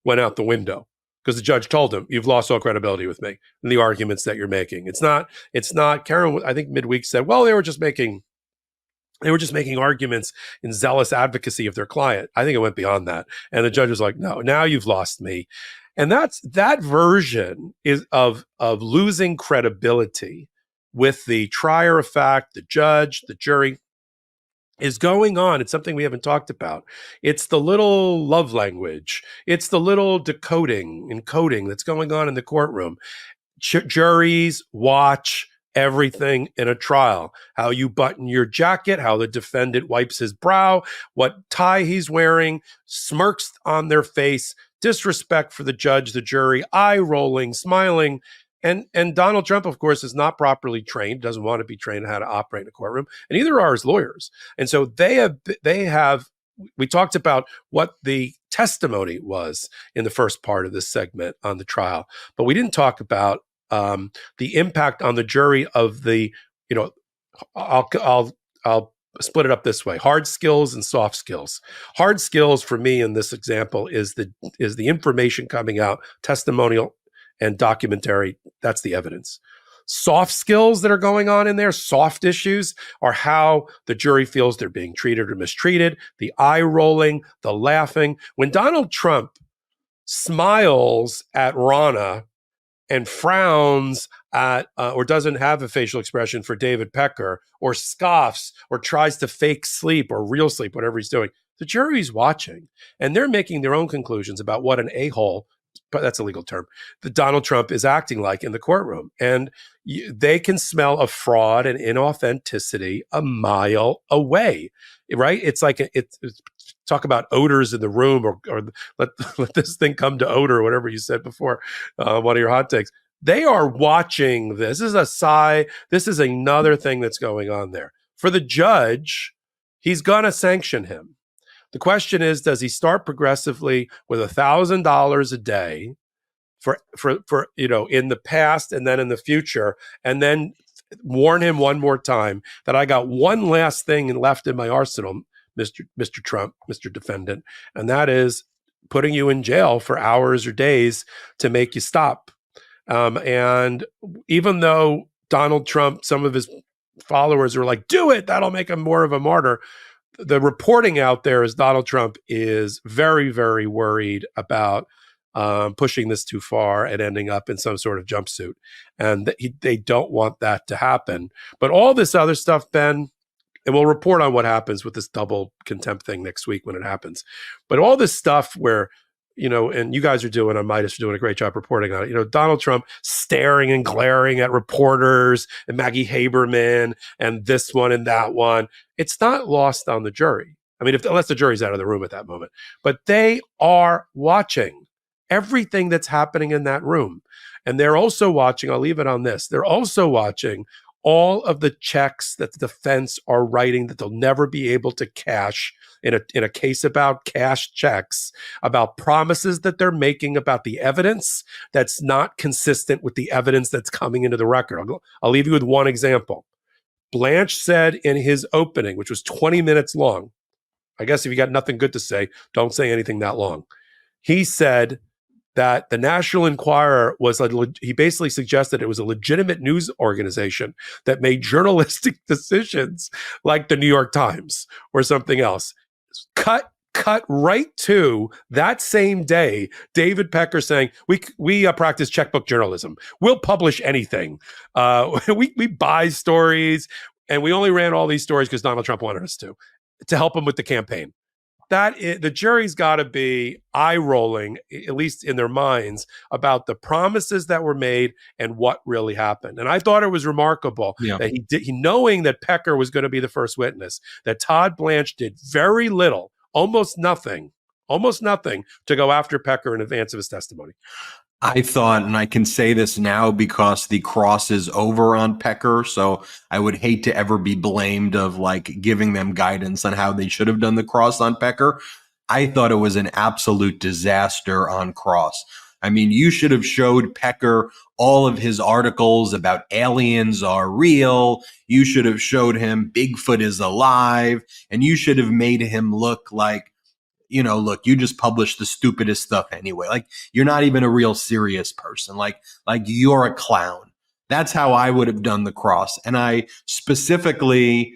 went out the window because the judge told him, "You've lost all credibility with me in the arguments that you're making." It's not. Karen, I think midweek said, "Well, they were just making arguments in zealous advocacy of their client." I think it went beyond that. And the judge was like, "No, now you've lost me." And that version is of losing credibility with the trier of fact, the judge, the jury, is going on. It's something we haven't talked about. It's the little love language. It's the little decoding and coding that's going on in the courtroom. Juries watch everything in a trial. How you button your jacket, how the defendant wipes his brow, what tie he's wearing, smirks on their face, disrespect for the judge, the jury, eye rolling, smiling. And Donald Trump, of course, is not properly trained, doesn't want to be trained on how to operate in a courtroom, and neither are his lawyers. And so they have, we talked about what the testimony was in the first part of this segment on the trial, but we didn't talk about the impact on the jury of the, I'll split it up this way: hard skills and soft skills. Hard skills for me in this example is the information coming out, testimonial and documentary. That's the evidence. Soft skills that are going on in there, soft issues, are how the jury feels they're being treated or mistreated, the eye rolling, the laughing. When Donald Trump smiles at Rana and frowns at or doesn't have a facial expression for David Pecker, or scoffs or tries to fake sleep or real sleep, whatever he's doing, the jury's watching, and they're making their own conclusions about what an a-hole, but that's a legal term, that Donald Trump is acting like in the courtroom. And they can smell a fraud and inauthenticity a mile away, right? It's like, it's talk about odors in the room, or let this thing come to odor, or whatever you said before, one of your hot takes. They are watching this. This is a sigh. This is another thing that's going on there. For the judge, he's going to sanction him. The question is, does he start progressively with $1,000 a day for in the past and then in the future, and then warn him one more time that I got one last thing left in my arsenal, Mr. Trump, Mr. Defendant, and that is putting you in jail for hours or days to make you stop. And even though Donald Trump, some of his followers are like, do it, that'll make him more of a martyr, the reporting out there is Donald Trump is very, very worried about pushing this too far and ending up in some sort of jumpsuit. And they don't want that to happen. But all this other stuff, Ben, and we'll report on what happens with this double contempt thing next week when it happens. But all this stuff where, and you guys are doing, on Midas, are doing a great job reporting on it. Donald Trump staring and glaring at reporters and Maggie Haberman and this one and that one. It's not lost on the jury. I mean, unless the jury's out of the room at that moment. But they are watching everything that's happening in that room. And they're also watching, I'll leave it on this, they're also watching all of the checks that the defense are writing that they'll never be able to cash in a case about cash checks, about promises that they're making about the evidence that's not consistent with the evidence that's coming into the record. I'll leave you with one example. Blanche said in his opening, which was 20 minutes long, I guess if you got nothing good to say, don't say anything that long. He said that the National Enquirer he basically suggested it was a legitimate news organization that made journalistic decisions like the New York Times or something else. Cut right to that same day, David Pecker saying, we practice checkbook journalism. We'll publish anything. We buy stories, and we only ran all these stories because Donald Trump wanted us to help him with the campaign. The jury's got to be eye-rolling, at least in their minds, about the promises that were made and what really happened. And I thought it was remarkable that he knowing that Pecker was going to be the first witness, that Todd Blanche did very little, almost nothing to go after Pecker in advance of his testimony. I thought, and I can say this now because the cross is over on Pecker, so I would hate to ever be blamed of giving them guidance on how they should have done the cross on Pecker. I thought it was an absolute disaster on cross. I mean, you should have showed Pecker all of his articles about aliens are real. You should have showed him Bigfoot is alive, and you should have made him look like, look, you just published the stupidest stuff anyway. You're not even a real serious person. Like you're a clown. That's how I would have done the cross. And I specifically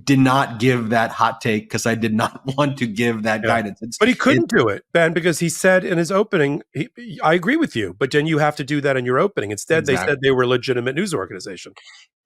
did not give that hot take because I did not want to give that guidance. But he couldn't do it, Ben, because he said in his opening, I agree with you, but then you have to do that in your opening. Instead, They said they were a legitimate news organization.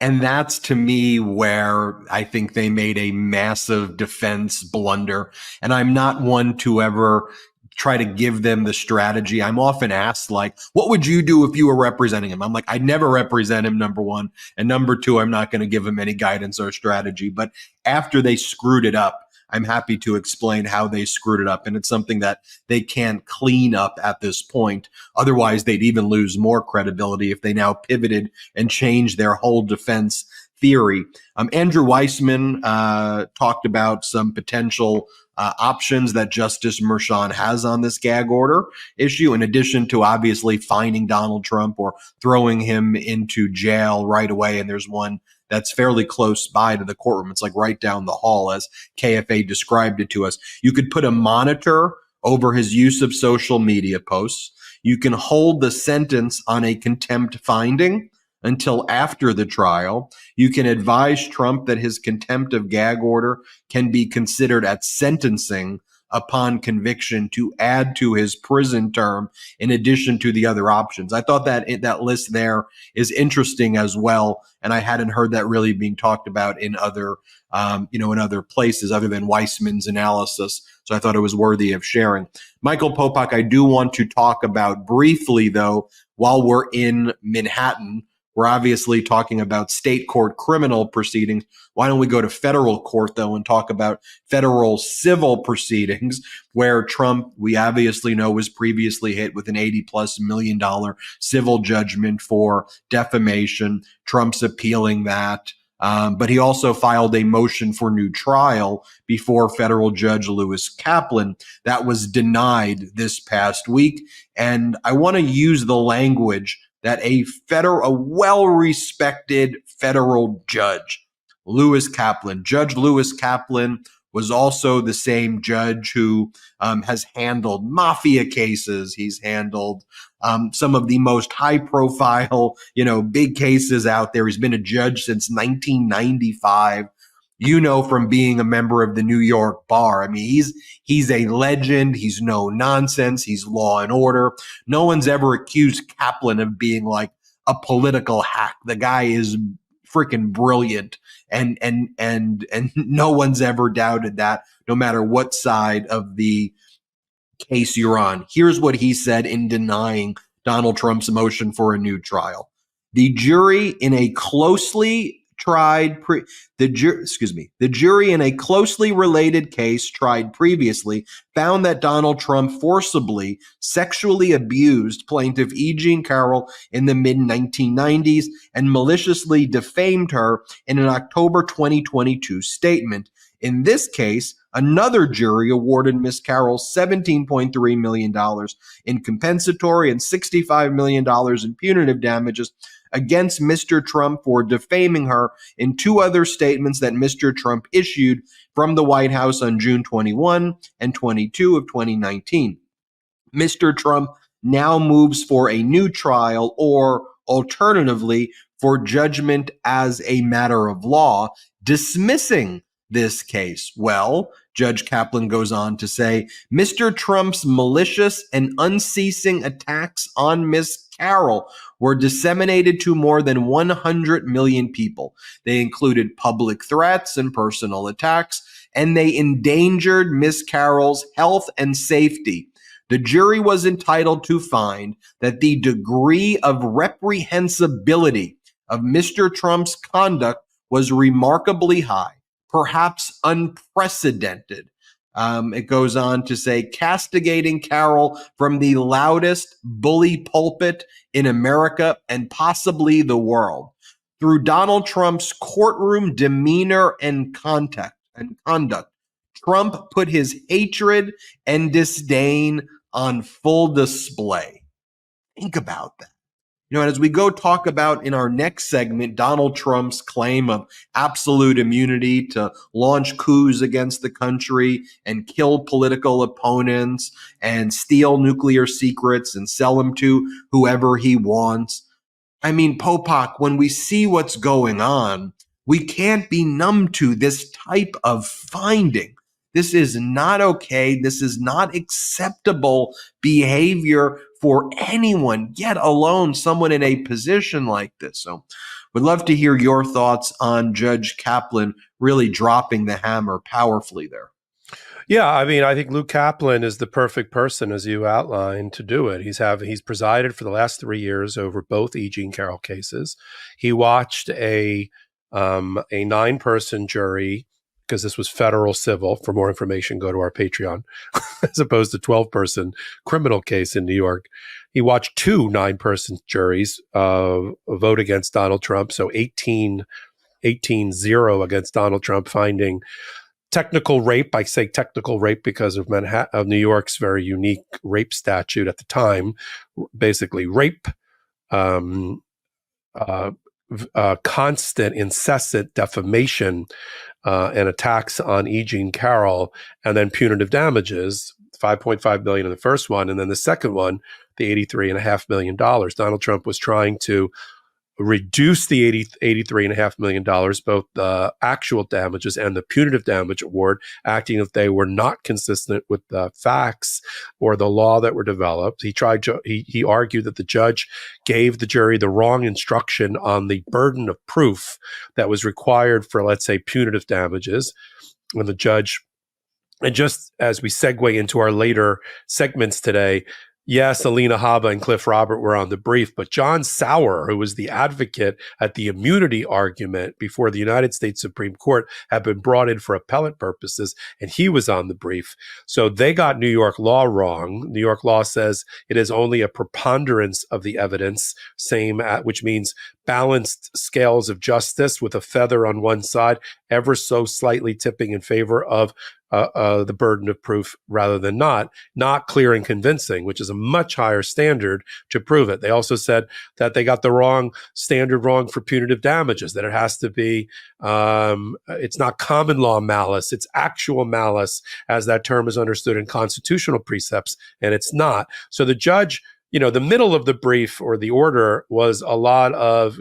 And that's, to me, where I think they made a massive defense blunder. And I'm not one to ever try to give them the strategy. I'm often asked, like, what would you do if you were representing him? I'm like, I'd never represent him, number one. And number two, I'm not going to give him any guidance or strategy. But after they screwed it up, I'm happy to explain how they screwed it up. And it's something that they can't clean up at this point. Otherwise, they'd even lose more credibility if they now pivoted and changed their whole defense theory. Andrew Weissman talked about some potential options that Justice Merchan has on this gag order issue, in addition to obviously fining Donald Trump or throwing him into jail right away. And there's one that's fairly close by to the courtroom. It's like right down the hall, as KFA described it to us. You could put a monitor over his use of social media posts. You can hold the sentence on a contempt finding until after the trial. You can advise Trump that his contempt of gag order can be considered at sentencing upon conviction to add to his prison term in addition to the other options. I thought that list there is interesting as well, and I hadn't heard that really being talked about in other in other places other than Weissman's analysis. So I thought it was worthy of sharing. Michael Popok, I do want to talk about briefly, though, while we're in Manhattan. We're obviously talking about state court criminal proceedings. Why don't we go to federal court, though, and talk about federal civil proceedings, where Trump, we obviously know, was previously hit with an $80+ million civil judgment for defamation. Trump's appealing that. But he also filed a motion for new trial before federal judge Judge Kaplan. That was denied this past week. And I want to use the language that a well-respected federal judge, Judge Lewis Kaplan, was also the same judge who has handled mafia cases. He's handled some of the most high-profile, big cases out there. He's been a judge since 1995. From being a member of the New York bar. I mean, he's a legend. He's no nonsense. He's law and order. No one's ever accused Kaplan of being like a political hack. The guy is freaking brilliant, and no one's ever doubted that, no matter what side of the case you're on. Here's what he said in denying Donald Trump's motion for a new trial. The jury in a closely related case tried previously found that Donald Trump forcibly sexually abused plaintiff E Jean Carroll in the mid-1990s and maliciously defamed her in an October 2022 statement. In this case, another jury awarded Ms. Carroll $17.3 million in compensatory and $65 million in punitive damages against Mr. Trump for defaming her in two other statements that Mr. Trump issued from the White House on June 21 and 22 of 2019. Mr. Trump now moves for a new trial, or alternatively for judgment as a matter of law, dismissing this case. Well, Judge Kaplan goes on to say, Mr. Trump's malicious and unceasing attacks on Ms. Carroll were disseminated to more than 100 million people. They included public threats and personal attacks, and they endangered Ms. Carroll's health and safety. The jury was entitled to find that the degree of reprehensibility of Mr. Trump's conduct was remarkably high, perhaps unprecedented. It goes on to say, castigating Carroll from the loudest bully pulpit in America and possibly the world. Through Donald Trump's courtroom demeanor and conduct, Trump put his hatred and disdain on full display. Think about that. And as we go talk about in our next segment, Donald Trump's claim of absolute immunity to launch coups against the country and kill political opponents and steal nuclear secrets and sell them to whoever he wants. I mean, Popok, when we see what's going on, we can't be numb to this type of finding. This is not okay. This is not acceptable behavior for anyone, yet alone someone in a position like this. So would love to hear your thoughts on Judge Kaplan really dropping the hammer powerfully there. Yeah, I mean, I think Luke Kaplan is the perfect person, as you outlined, to do it. He's presided for the last 3 years over both E Jean Carroll cases. He watched a 9-person jury, because this was federal civil. For more information, go to our Patreon, as opposed to 12-person criminal case in New York. He watched 2 9-person juries vote against Donald Trump, so 18-0 against Donald Trump, finding technical rape. I say technical rape because of New York's very unique rape statute at the time. Basically, rape, constant, incessant defamation, and attacks on E Jean Carroll, and then punitive damages, $5.5 million in the first one, and then the second one, the $83.5 million. Donald Trump was trying to reduce the $83.5 million, both the actual damages and the punitive damage award, acting if they were not consistent with the facts or the law that were developed. He argued that the judge gave the jury the wrong instruction on the burden of proof that was required for, let's say, punitive damages. And the judge, and just as we segue into our later segments today, yes, Alina Habba and Cliff Robert were on the brief, but John Sauer, who was the advocate at the immunity argument before the United States Supreme Court, had been brought in for appellate purposes, and he was on the brief. So they got New York law wrong. New York law says it is only a preponderance of the evidence, which means balanced scales of justice with a feather on one side, ever so slightly tipping in favor of the burden of proof rather than not clear and convincing, which is a much higher standard to prove it. They also said that they got the standard wrong for punitive damages, that it has to be, it's not common law malice, it's actual malice as that term is understood in constitutional precepts, and it's not. So the judge, the middle of the brief or the order was a lot of,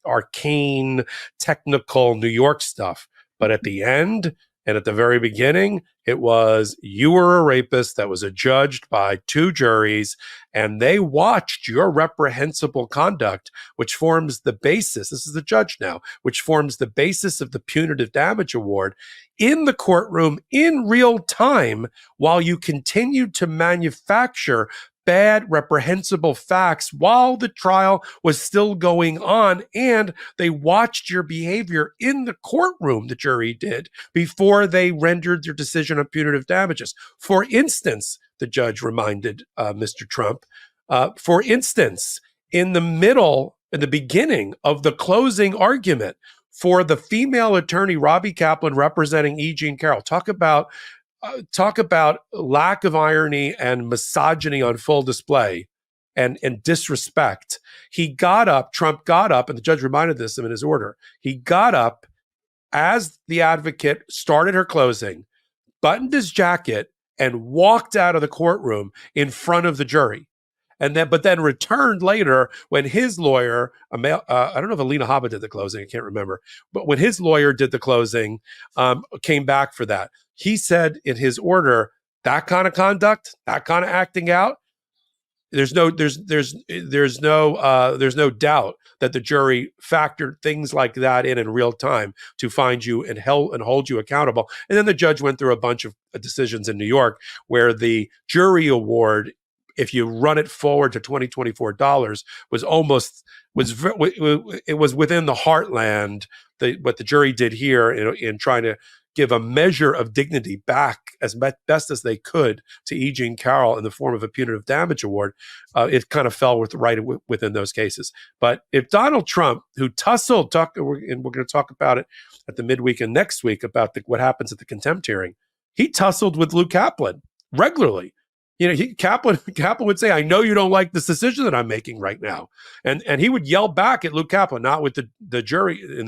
arcane, technical New York stuff. But at the end, and at the very beginning, it was, you were a rapist that was adjudged by 2 juries, and they watched your reprehensible conduct, which forms the basis, this is the judge now, which forms the basis of the punitive damage award in the courtroom in real time while you continued to manufacture bad, reprehensible facts while the trial was still going on, and they watched your behavior in the courtroom, the jury did, before they rendered their decision on punitive damages. For instance, the judge reminded Mr. Trump, for instance, in the beginning of the closing argument for the female attorney, Robbie Kaplan, representing E Jean Carroll, talk about lack of irony and misogyny on full display and disrespect. Trump got up, and the judge reminded him in his order. He got up as the advocate started her closing, buttoned his jacket, and walked out of the courtroom in front of the jury. But then returned later when his lawyer, I don't know if Alina Habba did the closing, I can't remember, but when his lawyer did the closing, came back for that. He said in his order, that kind of conduct, that kind of acting out, there's no doubt that the jury factored things like that in real time to find you and hold you accountable. And then the judge went through a bunch of decisions in New York where the jury award, if you run it forward to $2024, it was within the heartland. What the jury did here in trying to give a measure of dignity back as best as they could to E Jean Carroll in the form of a punitive damage award, it kind of fell within those cases. But if Donald Trump, who tussled, and we're going to talk about it at the midweek and next week about what happens at the contempt hearing, he tussled with Luke Kaplan regularly. Kaplan would say, "I know you don't like this decision that I'm making right now," and he would yell back at Luke Kaplan, not with the jury in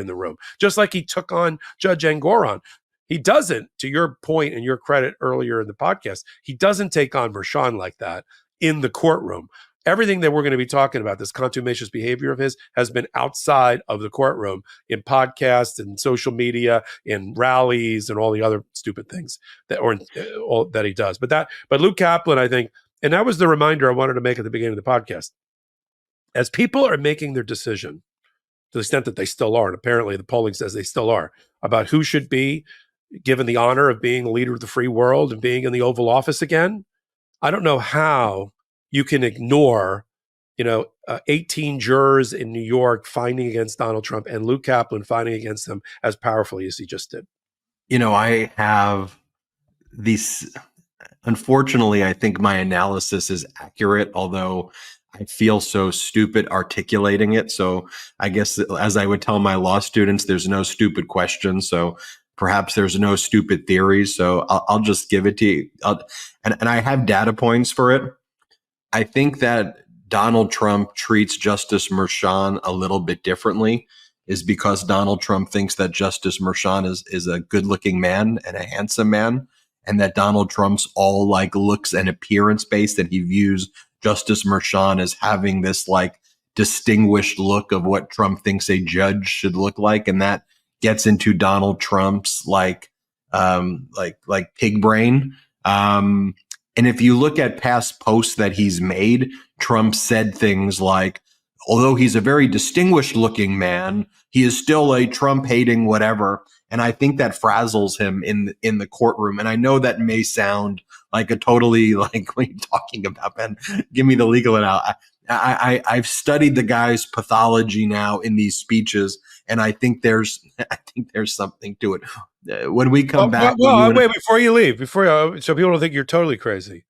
the room, just like he took on Judge Engoron. He doesn't, to your point and your credit earlier in the podcast, he doesn't take on Mershon like that in the courtroom. Everything that we're going to be talking about, this contumacious behavior of his, has been outside of the courtroom in podcasts and social media, in rallies, and all the other stupid things that he does. But Luke Kaplan, I think, and that was the reminder I wanted to make at the beginning of the podcast. As people are making their decision, to the extent that they still are, and apparently the polling says they still are, about who should be given the honor of being the leader of the free world and being in the Oval Office again, I don't know how you can ignore, 18 jurors in New York finding against Donald Trump and Luke Kaplan finding against him as powerfully as he just did. I have these, unfortunately, I think my analysis is accurate, although I feel so stupid articulating it. So I guess, as I would tell my law students, there's no stupid questions. So perhaps there's no stupid theories. So I'll just give it to you. And I have data points for it. I think that Donald Trump treats Justice Merchan a little bit differently is because Donald Trump thinks that Justice Merchan is a good looking man and a handsome man, and that Donald Trump's all like looks and appearance based, and he views Justice Merchan as having this like distinguished look of what Trump thinks a judge should look like. And that gets into Donald Trump's like pig brain. And if you look at past posts that he's made, Trump said things like, although he's a very distinguished looking man, he is still a Trump hating whatever. And I think that frazzles him in the courtroom. And I know that may sound like a totally like, what are you talking about, man? Give me the legal analysis. I've studied the guy's pathology now in these speeches, and I think there's something to it. When we come back, wait, before you leave, so people don't think you're totally crazy.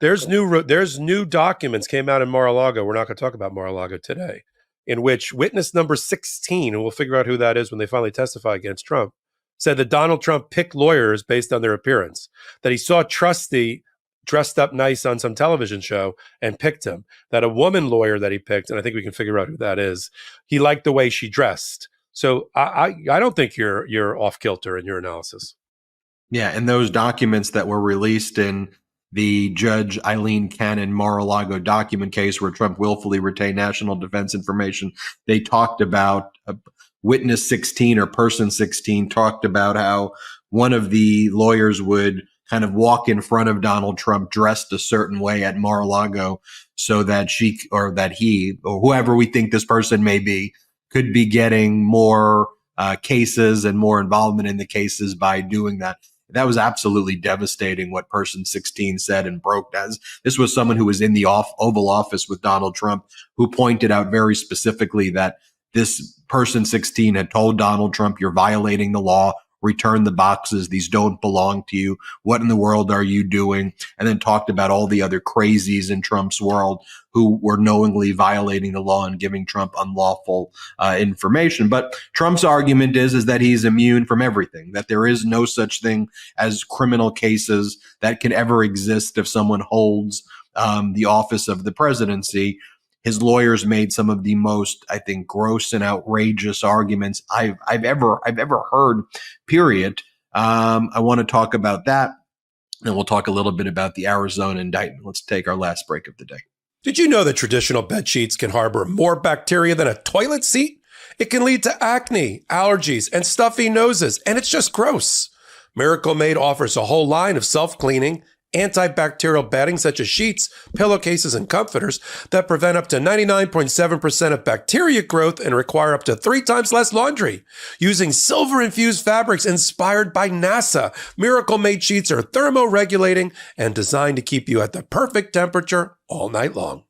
There's new documents came out in Mar-a-Lago. We're not going to talk about Mar-a-Lago today, in which witness number 16, and we'll figure out who that is when they finally testify against Trump, said that Donald Trump picked lawyers based on their appearance, that he saw Trusty dressed up nice on some television show and picked him, that a woman lawyer that he picked, and I think we can figure out who that is, he liked the way she dressed. So I don't think you're off kilter in your analysis. Yeah, and those documents that were released in the Judge Eileen Cannon Mar-a-Lago document case where Trump willfully retained national defense information, they talked about witness 16 or person 16 talked about how one of the lawyers would kind of walk in front of Donald Trump dressed a certain way at Mar-a-Lago so that she or that he or whoever we think this person may be could be getting more cases and more involvement in the cases by doing that. That was absolutely devastating what person 16 said and broke as. This was someone who was in the Oval Office with Donald Trump, who pointed out very specifically that this person 16 had told Donald Trump, you're violating the law, return the boxes, these don't belong to you. What in the world are you doing? And then talked about all the other crazies in Trump's world who were knowingly violating the law and giving Trump unlawful information. But Trump's argument is that he's immune from everything, that there is no such thing as criminal cases that can ever exist if someone holds the office of the presidency. His lawyers made some of the most, I think, gross and outrageous arguments I've ever heard, period. I want to talk about that, and we'll talk a little bit about the Arizona indictment. Let's take our last break of the day. Did you know that traditional bed sheets can harbor more bacteria than a toilet seat? It can lead to acne, allergies, and stuffy noses, and it's just gross. Miracle Made offers a whole line of self-cleaning, antibacterial bedding such as sheets, pillowcases, and comforters that prevent up to 99.7% of bacteria growth and require up to 3 times less laundry. Using silver-infused fabrics inspired by NASA, Miracle Made sheets are thermoregulating and designed to keep you at the perfect temperature all night long,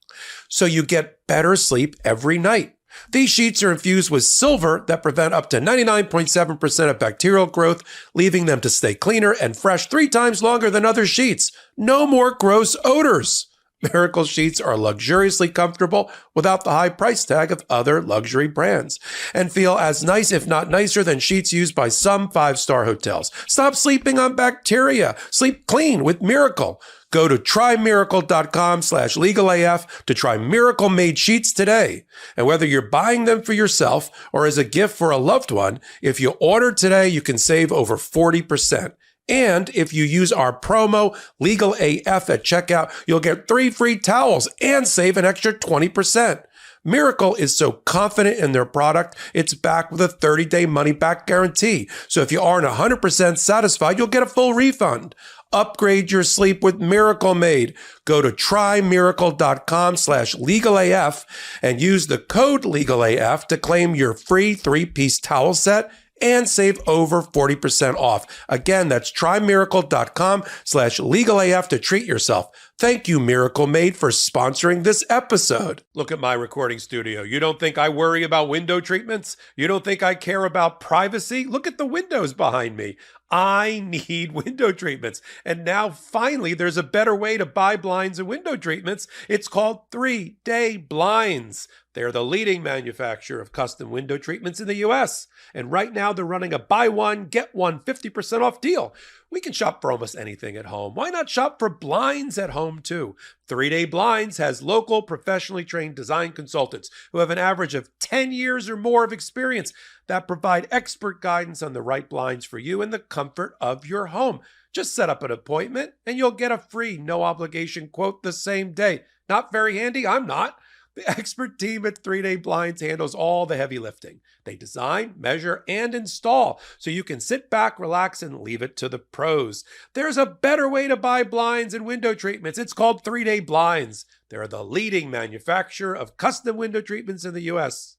so you get better sleep every night. These sheets are infused with silver that prevent up to 99.7% of bacterial growth, leaving them to stay cleaner and fresh 3 times longer than other sheets. No more gross odors. Miracle sheets are luxuriously comfortable without the high price tag of other luxury brands, and feel as nice, if not nicer, than sheets used by some 5-star hotels. Stop sleeping on bacteria. Sleep clean with Miracle. Go to trymiracle.com/legalaf to try Miracle Made sheets today. And whether you're buying them for yourself or as a gift for a loved one, if you order today, you can save over 40%. And if you use our promo LegalAF at checkout, you'll get 3 free towels and save an extra 20%. Miracle is so confident in their product, it's backed with a 30-day money-back guarantee. So if you aren't 100% satisfied, you'll get a full refund. Upgrade your sleep with Miracle Made. Go to trymiracle.com/legalaf and use the code LegalAF to claim your free 3-piece towel set and save over 40% off. Again, that's trymiracle.com/legalaf to treat yourself. Thank you, Miracle Made, for sponsoring this episode. Look at my recording studio. You don't think I worry about window treatments? You don't think I care about privacy? Look at the windows behind me. I need window treatments. And now finally, there's a better way to buy blinds and window treatments. It's called 3-Day Blinds. They're the leading manufacturer of custom window treatments in the U.S. And right now they're running a buy one, get one 50% off deal. We can shop for almost anything at home. Why not shop for blinds at home too? 3-Day Blinds has local, professionally trained design consultants who have an average of 10 years or more of experience that provide expert guidance on the right blinds for you in the comfort of your home. Just set up an appointment and you'll get a free, no obligation quote the same day. Not very handy? I'm not. The expert team at 3-Day Blinds handles all the heavy lifting. They design, measure, and install, so you can sit back, relax, and leave it to the pros. There's a better way to buy blinds and window treatments. It's called 3-Day Blinds. They're the leading manufacturer of custom window treatments in the U.S.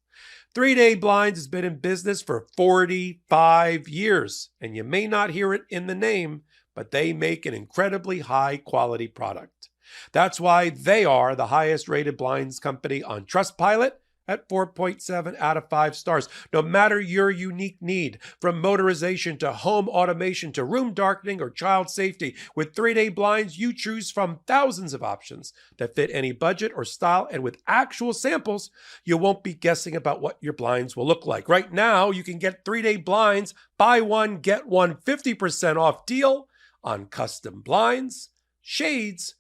3-Day Blinds has been in business for 45 years, and you may not hear it in the name, but they make an incredibly high-quality product. That's why they are the highest rated blinds company on Trustpilot at 4.7 out of 5 stars. No matter your unique need, from motorization to home automation to room darkening or child safety, with 3-Day Blinds, you choose from thousands of options that fit any budget or style. And with actual samples, you won't be guessing about what your blinds will look like. Right now, you can get 3-Day Blinds, buy one, get one 50% off deal on custom blinds, shades,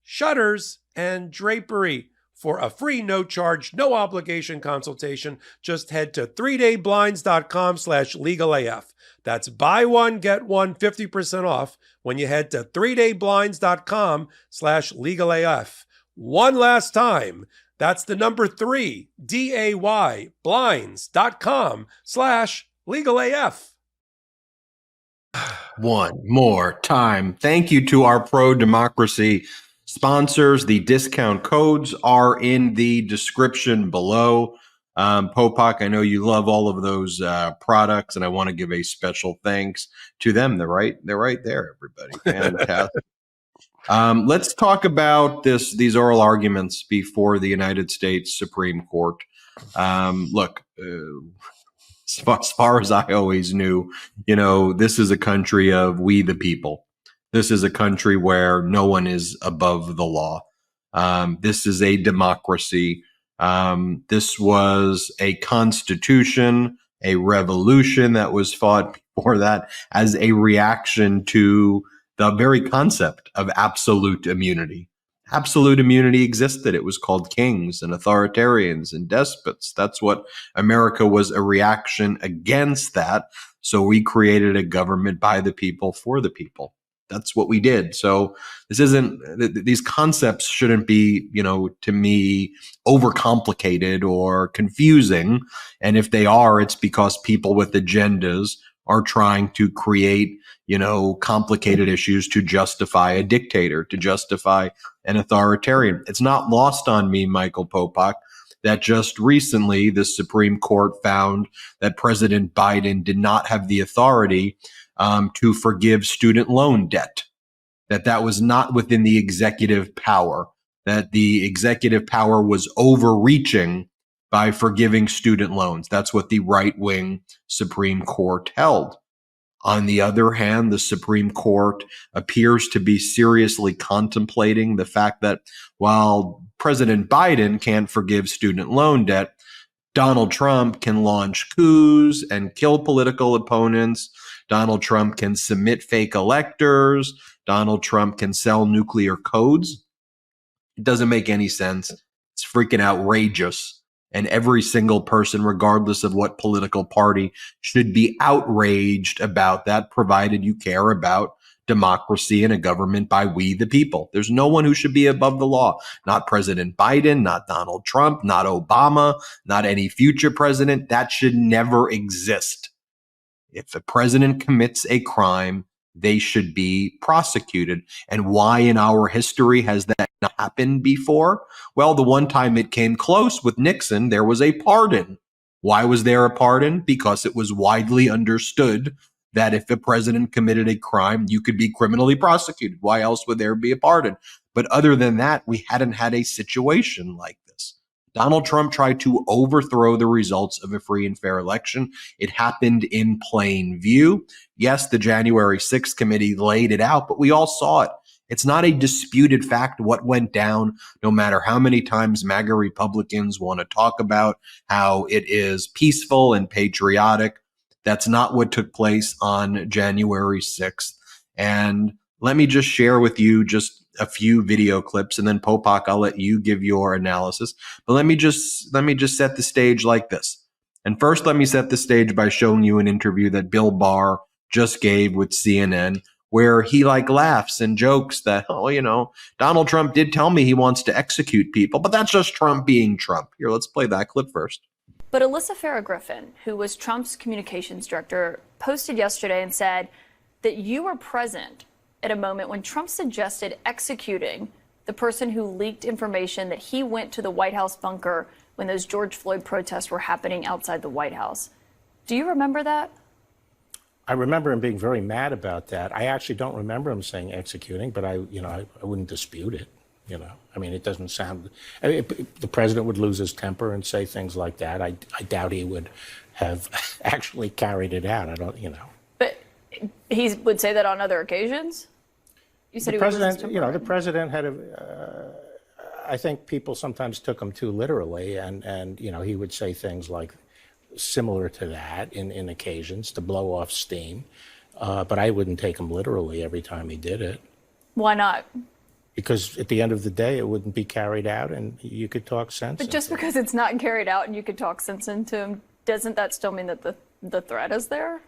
shutters, and drapery. For a free, no charge, no obligation consultation, just head to 3dayblinds.com/legalaf. That's buy one, get one 50% off when you head to 3dayblinds.com/legalaf. One last time. That's the number 3, DAY, blinds.com/legalaf. One more time. Thank you to our pro-democracy sponsors. The discount codes are in the description below. Popok, I know you love all of those products, and I want to give a special thanks to them. They're right there, everybody. Fantastic. Let's talk about these oral arguments before the United States Supreme Court. Look, as far as I always knew, this is a country of we the people. This is a country where no one is above the law. This is a democracy. This was a constitution, a revolution that was fought before that as a reaction to the very concept of absolute immunity. Absolute immunity existed. It was called kings and authoritarians and despots. That's what America was, a reaction against that. So we created a government by the people for the people. That's what we did. So these concepts shouldn't be, to me, overcomplicated or confusing. And if they are, it's because people with agendas are trying to create, complicated issues to justify a dictator, to justify an authoritarian. It's not lost on me, Michael Popok, that just recently the Supreme Court found that President Biden did not have the authority to forgive student loan debt, that was not within the executive power, that the executive power was overreaching by forgiving student loans. That's what the right-wing Supreme Court held. On the other hand, the Supreme Court appears to be seriously contemplating the fact that while President Biden can't forgive student loan debt, Donald Trump can launch coups and kill political opponents. Donald Trump can submit fake electors. Donald Trump can sell nuclear codes. It doesn't make any sense. It's freaking outrageous And every single person, regardless of what political party, should be outraged about that, provided you care about democracy and a government by we the people. There's no one who should be above the law. Not President Biden, not Donald Trump, not Obama, not any future president. That should never exist. If the president commits a crime, they should be prosecuted. And why in our history has that not happened before? Well, the one time it came close with Nixon, there was a pardon. Why was there a pardon? Because it was widely understood that if the president committed a crime, you could be criminally prosecuted. Why else would there be a pardon? But other than that, we hadn't had a situation like this. Donald Trump tried to overthrow the results of a free and fair election. It happened in plain view. Yes, the January 6th committee laid it out, but we all saw it. It's not a disputed fact what went down, no matter how many times MAGA Republicans want to talk about how it is peaceful and patriotic. That's not what took place on January 6th. And let me just share with you just a few video clips, and then Popok, I'll let you give your analysis. But let me just set the stage like this. And first, let me set the stage by showing you an interview that Bill Barr just gave with CNN, where he laughs and jokes that, Donald Trump did tell me he wants to execute people, but that's just Trump being Trump. Here, let's play that clip first. But Alyssa Farah Griffin, who was Trump's communications director, posted yesterday and said that you were present at a moment when Trump suggested executing the person who leaked information that he went to the White House bunker when those George Floyd protests were happening outside the White House. Do you remember that? I remember him being very mad about that. I actually don't remember him saying executing, but I wouldn't dispute it. It doesn't sound. The president would lose his temper and say things like that. I doubt he would have actually carried it out. But he would say that on other occasions. You said the president. The president had I think people sometimes took him too literally, and he would say things like similar to that in occasions to blow off steam. But I wouldn't take him literally every time he did it. Why not? Because at the end of the day, it wouldn't be carried out, and you could talk sense. But just because it's not carried out and you could talk sense into him, doesn't that still mean that the threat is there?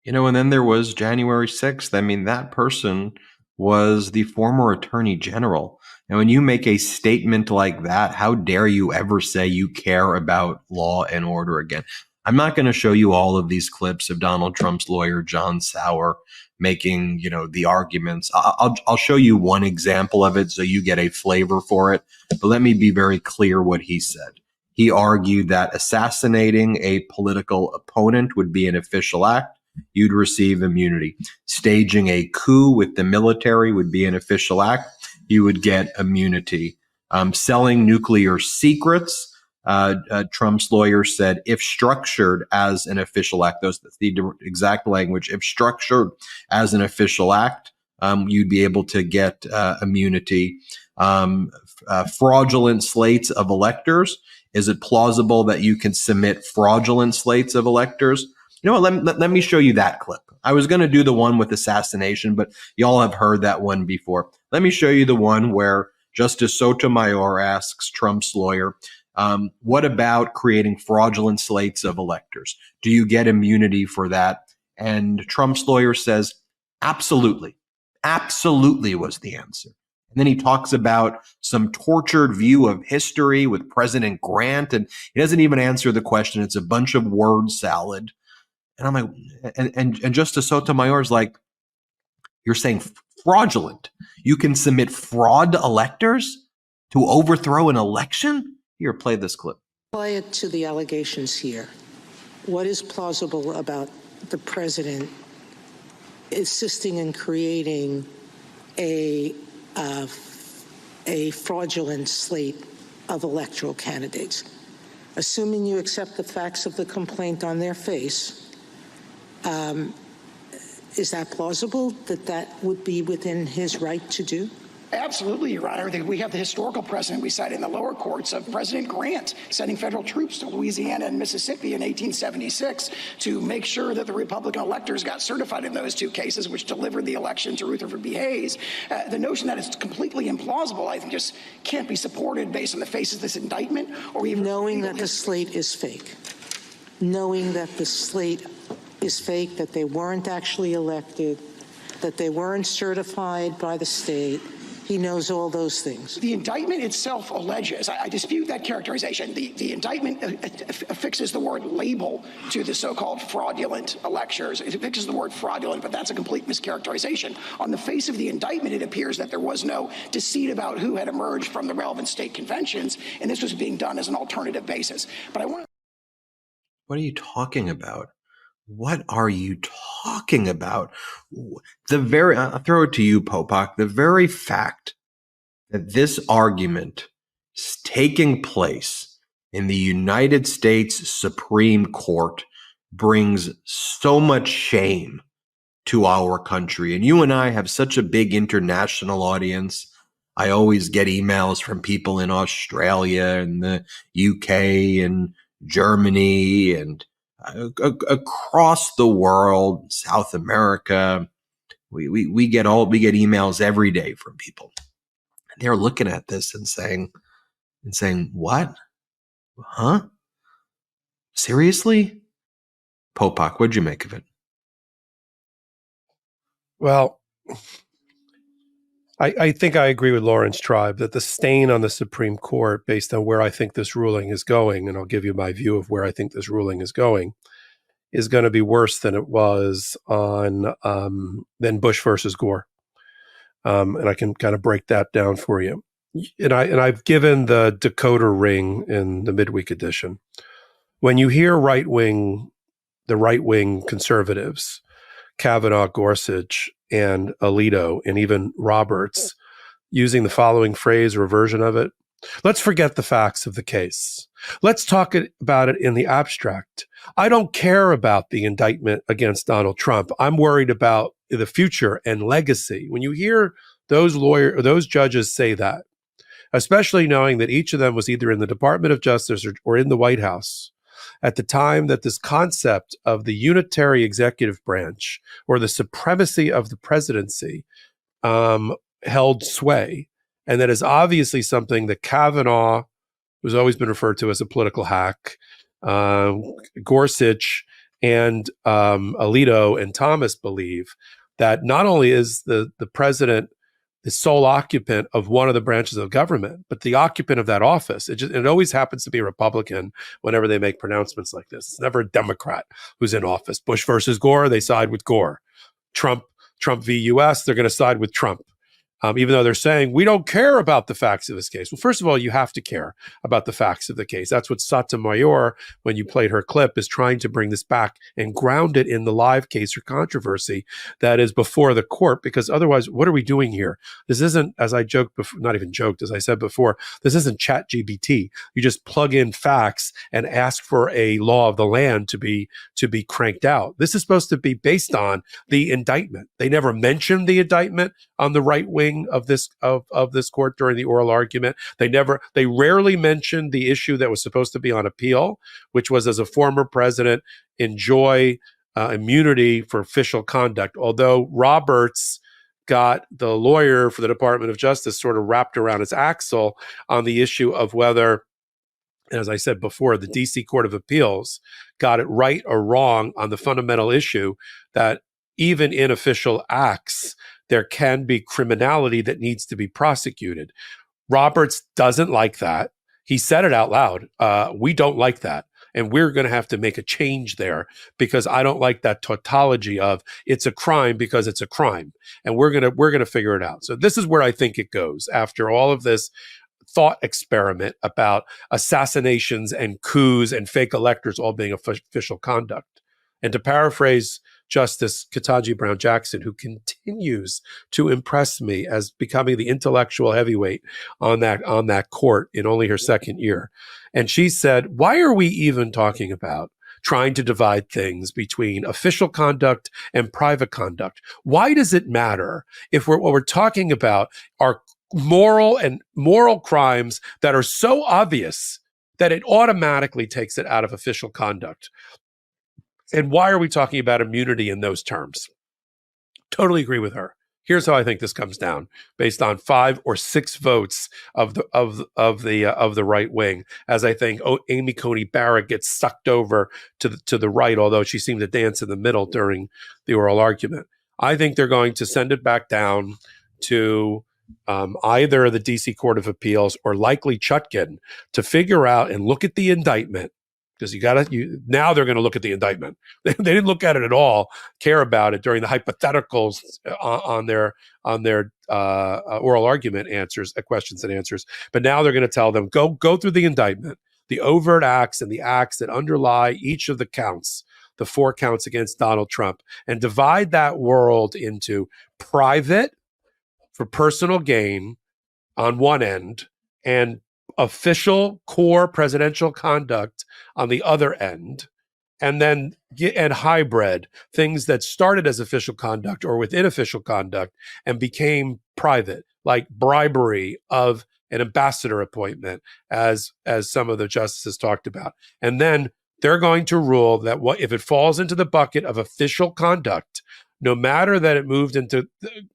And then there was January 6th. That person was the former attorney general. And when you make a statement like that, how dare you ever say you care about law and order again? I'm not going to show you all of these clips of Donald Trump's lawyer, John Sauer, making, the arguments. I'll show you one example of it so you get a flavor for it. But let me be very clear what he said. He argued that assassinating a political opponent would be an official act. You'd receive immunity. Staging a coup with the military would be an official act. You would get immunity. Selling nuclear secrets, Trump's lawyer said, if structured as an official act, that's the exact language, if structured as an official act, you'd be able to get immunity. Fraudulent slates of electors. Is it plausible that you can submit fraudulent slates of electors? Let me show you that clip. I was going to do the one with assassination, but y'all have heard that one before. Let me show you the one where Justice Sotomayor asks Trump's lawyer, what about creating fraudulent slates of electors? Do you get immunity for that? And Trump's lawyer says, absolutely. Absolutely was the answer. And then he talks about some tortured view of history with President Grant, and he doesn't even answer the question. It's a bunch of word salad. And I'm like, and Justice Sotomayor's like, you're saying fraudulent. You can submit fraud electors to overthrow an election? Here, play this clip. Apply it to the allegations here. What is plausible about the president assisting in creating a fraudulent slate of electoral candidates? Assuming you accept the facts of the complaint on their face, is that plausible that that would be within his right to do? Absolutely, Your Honor. We have the historical precedent we cite in the lower courts of President Grant sending federal troops to Louisiana and Mississippi in 1876 to make sure that the Republican electors got certified in those two cases, which delivered the election to Rutherford B. Hayes. The notion that it's completely implausible, I think, just can't be supported based on the face of this indictment or even knowing that the slate is fake. Knowing that the slate is fake, that they weren't actually elected, that they weren't certified by the state. He knows all those things. The indictment itself alleges, I dispute that characterization. The indictment affixes the word label to the so-called fraudulent electures. It affixes the word fraudulent, but that's a complete mischaracterization. On the face of the indictment, it appears that there was no deceit about who had emerged from the relevant state conventions, and this was being done as an alternative basis. But I want to... What are you talking about? What are you talking about? I'll throw it to you, Popok. The very fact that this argument is taking place in the United States Supreme Court brings so much shame to our country. And you and I have such a big international audience. I always get emails from people in Australia and the UK and Germany and across the world, South America. We get emails every day from people. They're looking at this and saying, what? Huh? Seriously? Popok, what'd you make of it? Well, I think I agree with Lawrence Tribe that the stain on the Supreme Court, based on where I think this ruling is going, and I'll give you my view of where I think this ruling is going to be worse than it was on than Bush versus Gore. And I can kind of break that down for you. And I've given the decoder ring in the midweek edition. When you hear the right-wing conservatives, Kavanaugh, Gorsuch, and Alito, and even Roberts, using the following phrase or a version of it, let's forget the facts of the case. Let's talk about it in the abstract. I don't care about the indictment against Donald Trump. I'm worried about the future and legacy. When you hear those judges say that, especially knowing that each of them was either in the Department of Justice or in the White House at the time that this concept of the unitary executive branch or the supremacy of the presidency held sway, and that is obviously something that Kavanaugh, who's always been referred to as a political hack, Gorsuch and Alito and Thomas believe that not only is the president the sole occupant of one of the branches of government, but the occupant of that office. It always happens to be a Republican whenever they make pronouncements like this. It's never a Democrat who's in office. Bush versus Gore, they side with Gore. Trump v. US, they're going to side with Trump. Even though they're saying, we don't care about the facts of this case. Well, first of all, you have to care about the facts of the case. That's what Sotomayor, when you played her clip, is trying to bring this back and ground it in the live case or controversy that is before the court, because otherwise, what are we doing here? This isn't, as I joked before, not even joked, as I said before, this isn't ChatGPT. You just plug in facts and ask for a law of the land to be cranked out. This is supposed to be based on the indictment. They never mentioned the indictment on the right wing of this court during the oral argument. They rarely mentioned the issue that was supposed to be on appeal, which was, as a former president, enjoy immunity for official conduct. Although Roberts got the lawyer for the Department of Justice sort of wrapped around his axle on the issue of whether, as I said before, the DC Court of Appeals got it right or wrong on the fundamental issue that even in official acts, there can be criminality that needs to be prosecuted. Roberts doesn't like that. He said it out loud. We don't like that. And we're going to have to make a change there because I don't like that tautology of it's a crime because it's a crime. And we're going to figure it out. So this is where I think it goes after all of this thought experiment about assassinations and coups and fake electors all being official conduct. And to paraphrase Justice Ketanji Brown Jackson, who continues to impress me as becoming the intellectual heavyweight on that court in only her second year. And she said, why are we even talking about trying to divide things between official conduct and private conduct? Why does it matter if what we're talking about are moral crimes that are so obvious that it automatically takes it out of official conduct. And why are we talking about immunity in those terms? Totally agree with her. Here's how I think this comes down, based on 5 or 6 votes of the right wing, as I think Amy Coney Barrett gets sucked over to the right, although she seemed to dance in the middle during the oral argument. I think they're going to send it back down to either the DC Court of Appeals or likely Chutkan to figure out and look at the indictment. Because now they're going to look at the indictment. They didn't look at it at all, care about it during the hypotheticals on their oral argument answers, questions and answers. But now they're going to tell them, go through the indictment, the overt acts and the acts that underlie each of the counts, the 4 counts against Donald Trump, and divide that world into private for personal gain on one end and official core presidential conduct on the other end, and then hybrid things that started as official conduct or within official conduct and became private, like bribery of an ambassador appointment, as some of the justices talked about. And then they're going to rule that if it falls into the bucket of official conduct, no matter that it moved into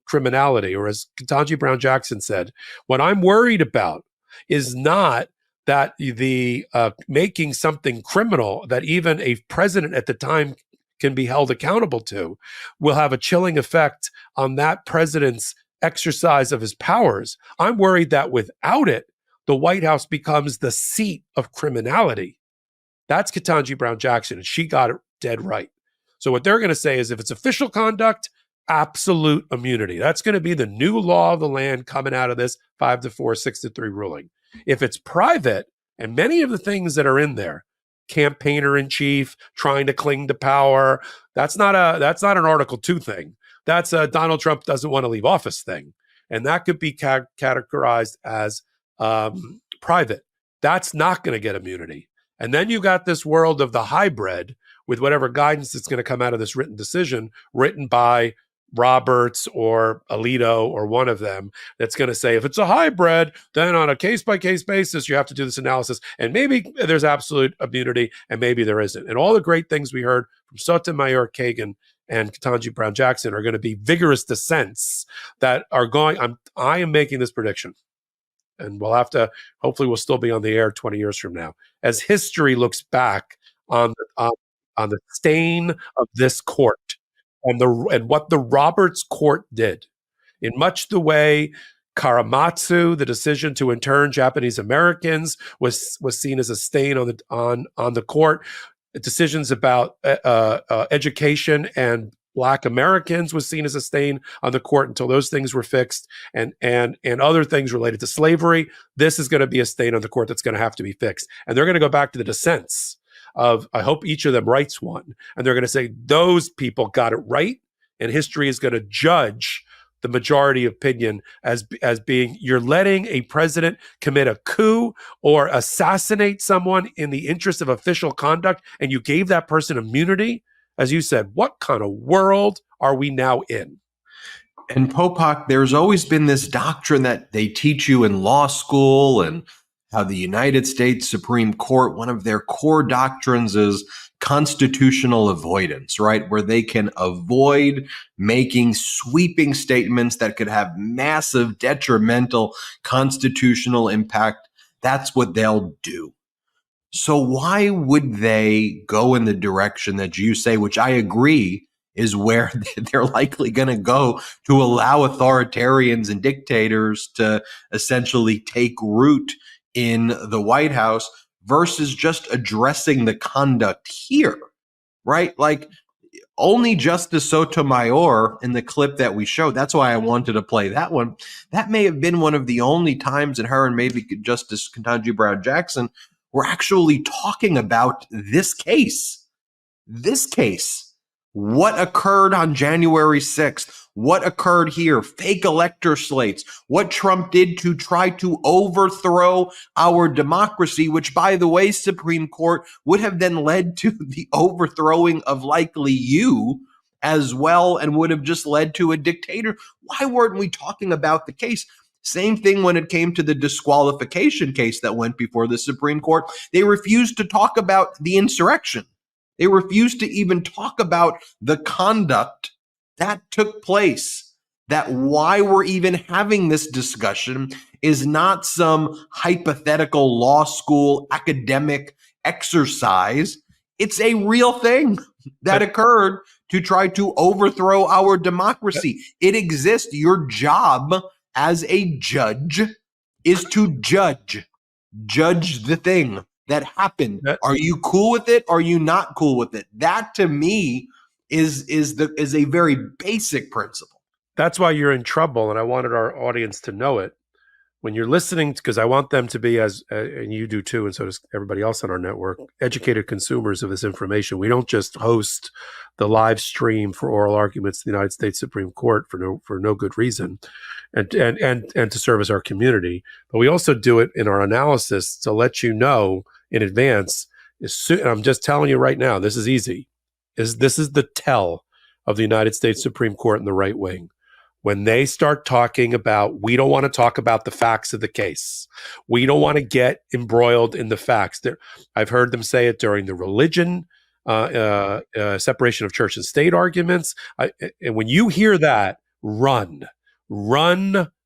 criminality, or as Ketanji Brown Jackson said, what I'm worried about is not that the making something criminal that even a president at the time can be held accountable to will have a chilling effect on that president's exercise of his powers. I'm worried that without it, the White House becomes the seat of criminality. That's Ketanji Brown Jackson, and she got it dead right. So what they're going to say is if it's official conduct, absolute immunity. That's going to be the new law of the land coming out of this 5-4, 6-3 ruling. If it's private, and many of the things that are in there, campaigner in chief trying to cling to power, that's not an Article 2 thing. That's a Donald Trump doesn't want to leave office thing, and that could be categorized as private. That's not going to get immunity. And then you got this world of the hybrid with whatever guidance that's going to come out of this written decision, written by Roberts or Alito or one of them, that's going to say if it's a hybrid, then on a case-by-case basis, you have to do this analysis. And maybe there's absolute immunity and maybe there isn't. And all the great things we heard from Sotomayor, Kagan, and Ketanji Brown Jackson are going to be vigorous dissents that are going, I am making this prediction. And we'll have to, hopefully we'll still be on the air 20 years from now, as history looks back on the stain of this court and what the Roberts court did. In much the way Karamatsu, the decision to intern Japanese Americans, was seen as a stain on the court. Decisions about education and Black Americans was seen as a stain on the court until those things were fixed, and other things related to slavery. This is going to be a stain on the court that's going to have to be fixed. And they're going to go back to the dissents of, I hope each of them writes one, and they're going to say those people got it right, and history is going to judge the majority opinion as being, you're letting a president commit a coup or assassinate someone in the interest of official conduct, and you gave that person immunity. As you said, what kind of world are we now in? And Popok, there's always been this doctrine that they teach you in law school, and how the United States Supreme Court, one of their core doctrines is constitutional avoidance, right? Where they can avoid making sweeping statements that could have massive detrimental constitutional impact. That's what they'll do. So why would they go in the direction that you say, which I agree is where they're likely going to go, to allow authoritarians and dictators to essentially take root in the White House, versus just addressing the conduct here, right? Like, only Justice Sotomayor in the clip that we showed, that's why I wanted to play that one. That may have been one of the only times, and her and maybe Justice Ketanji Brown Jackson were actually talking about this case. What occurred on January 6th? What occurred here? Fake elector slates. What Trump did to try to overthrow our democracy, which, by the way, Supreme Court, would have then led to the overthrowing of likely you as well, and would have just led to a dictator. Why weren't we talking about the case? Same thing when it came to the disqualification case that went before the Supreme Court. They refused to talk about the insurrection. They refused to even talk about the conduct that took place. That why we're even having this discussion is not some hypothetical law school academic exercise. It's a real thing that occurred to try to overthrow our democracy. It exists. Your job as a judge is to judge the thing that happened. Are you cool with it? Are you not cool with it? That to me is a very basic principle. That's why you're in trouble, and I wanted our audience to know it. When you're listening, because I want them to be, as and you do too, and so does everybody else on our network, educated consumers of this information. We don't just host the live stream for oral arguments in the United States Supreme Court for no good reason, and to service our community, but we also do it in our analysis to let you know in advance. And I'm just telling you right now, this is easy. This is the tell of the United States Supreme Court in the right wing. When they start talking about, we don't want to talk about the facts of the case. We don't want to get embroiled in the facts. I've heard them say it during the religion, separation of church and state arguments. And when you hear that, run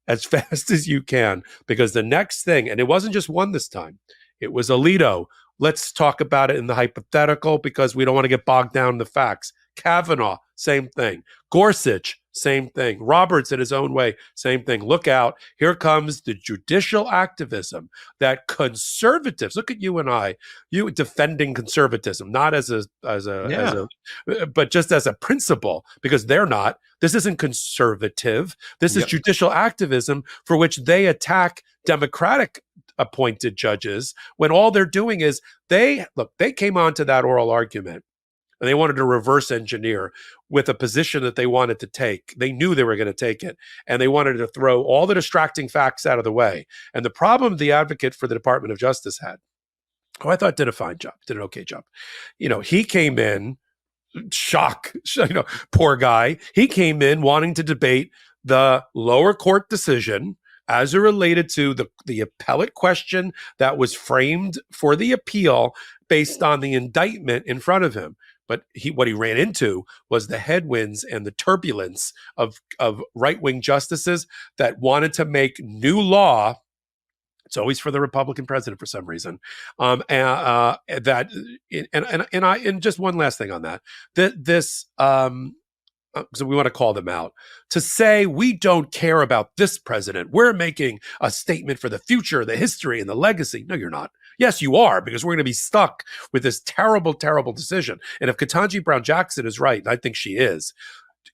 as fast as you can, because the next thing, and it wasn't just one this time, it was Alito. Let's talk about it in the hypothetical because we don't want to get bogged down in the facts. Kavanaugh, same thing. Gorsuch, same thing. Roberts, in his own way, same thing. Look out. Here comes the judicial activism that conservatives, look at you and I, you defending conservatism, not but just as a principle, because they're not. This isn't conservative. This is judicial activism for which they attack Democratic appointed judges when all they're doing is they came onto that oral argument and they wanted to reverse engineer with a position that they wanted to take. They knew they were going to take it, and they wanted to throw all the distracting facts out of the way. And the problem the advocate for the Department of Justice had, who I thought did a fine job, did an okay job. He came in, poor guy. He came in wanting to debate the lower court decision as it related to the appellate question that was framed for the appeal based on the indictment in front of him. But what he ran into was the headwinds and the turbulence of right-wing justices that wanted to make new law. It's always for the Republican president for some reason. And just one last thing on that. So we want to call them out. To say we don't care about this president, we're making a statement for the future, the history, and the legacy. No, you're not. Yes, you are, because we're going to be stuck with this terrible, terrible decision. And if Ketanji Brown Jackson is right, and I think she is,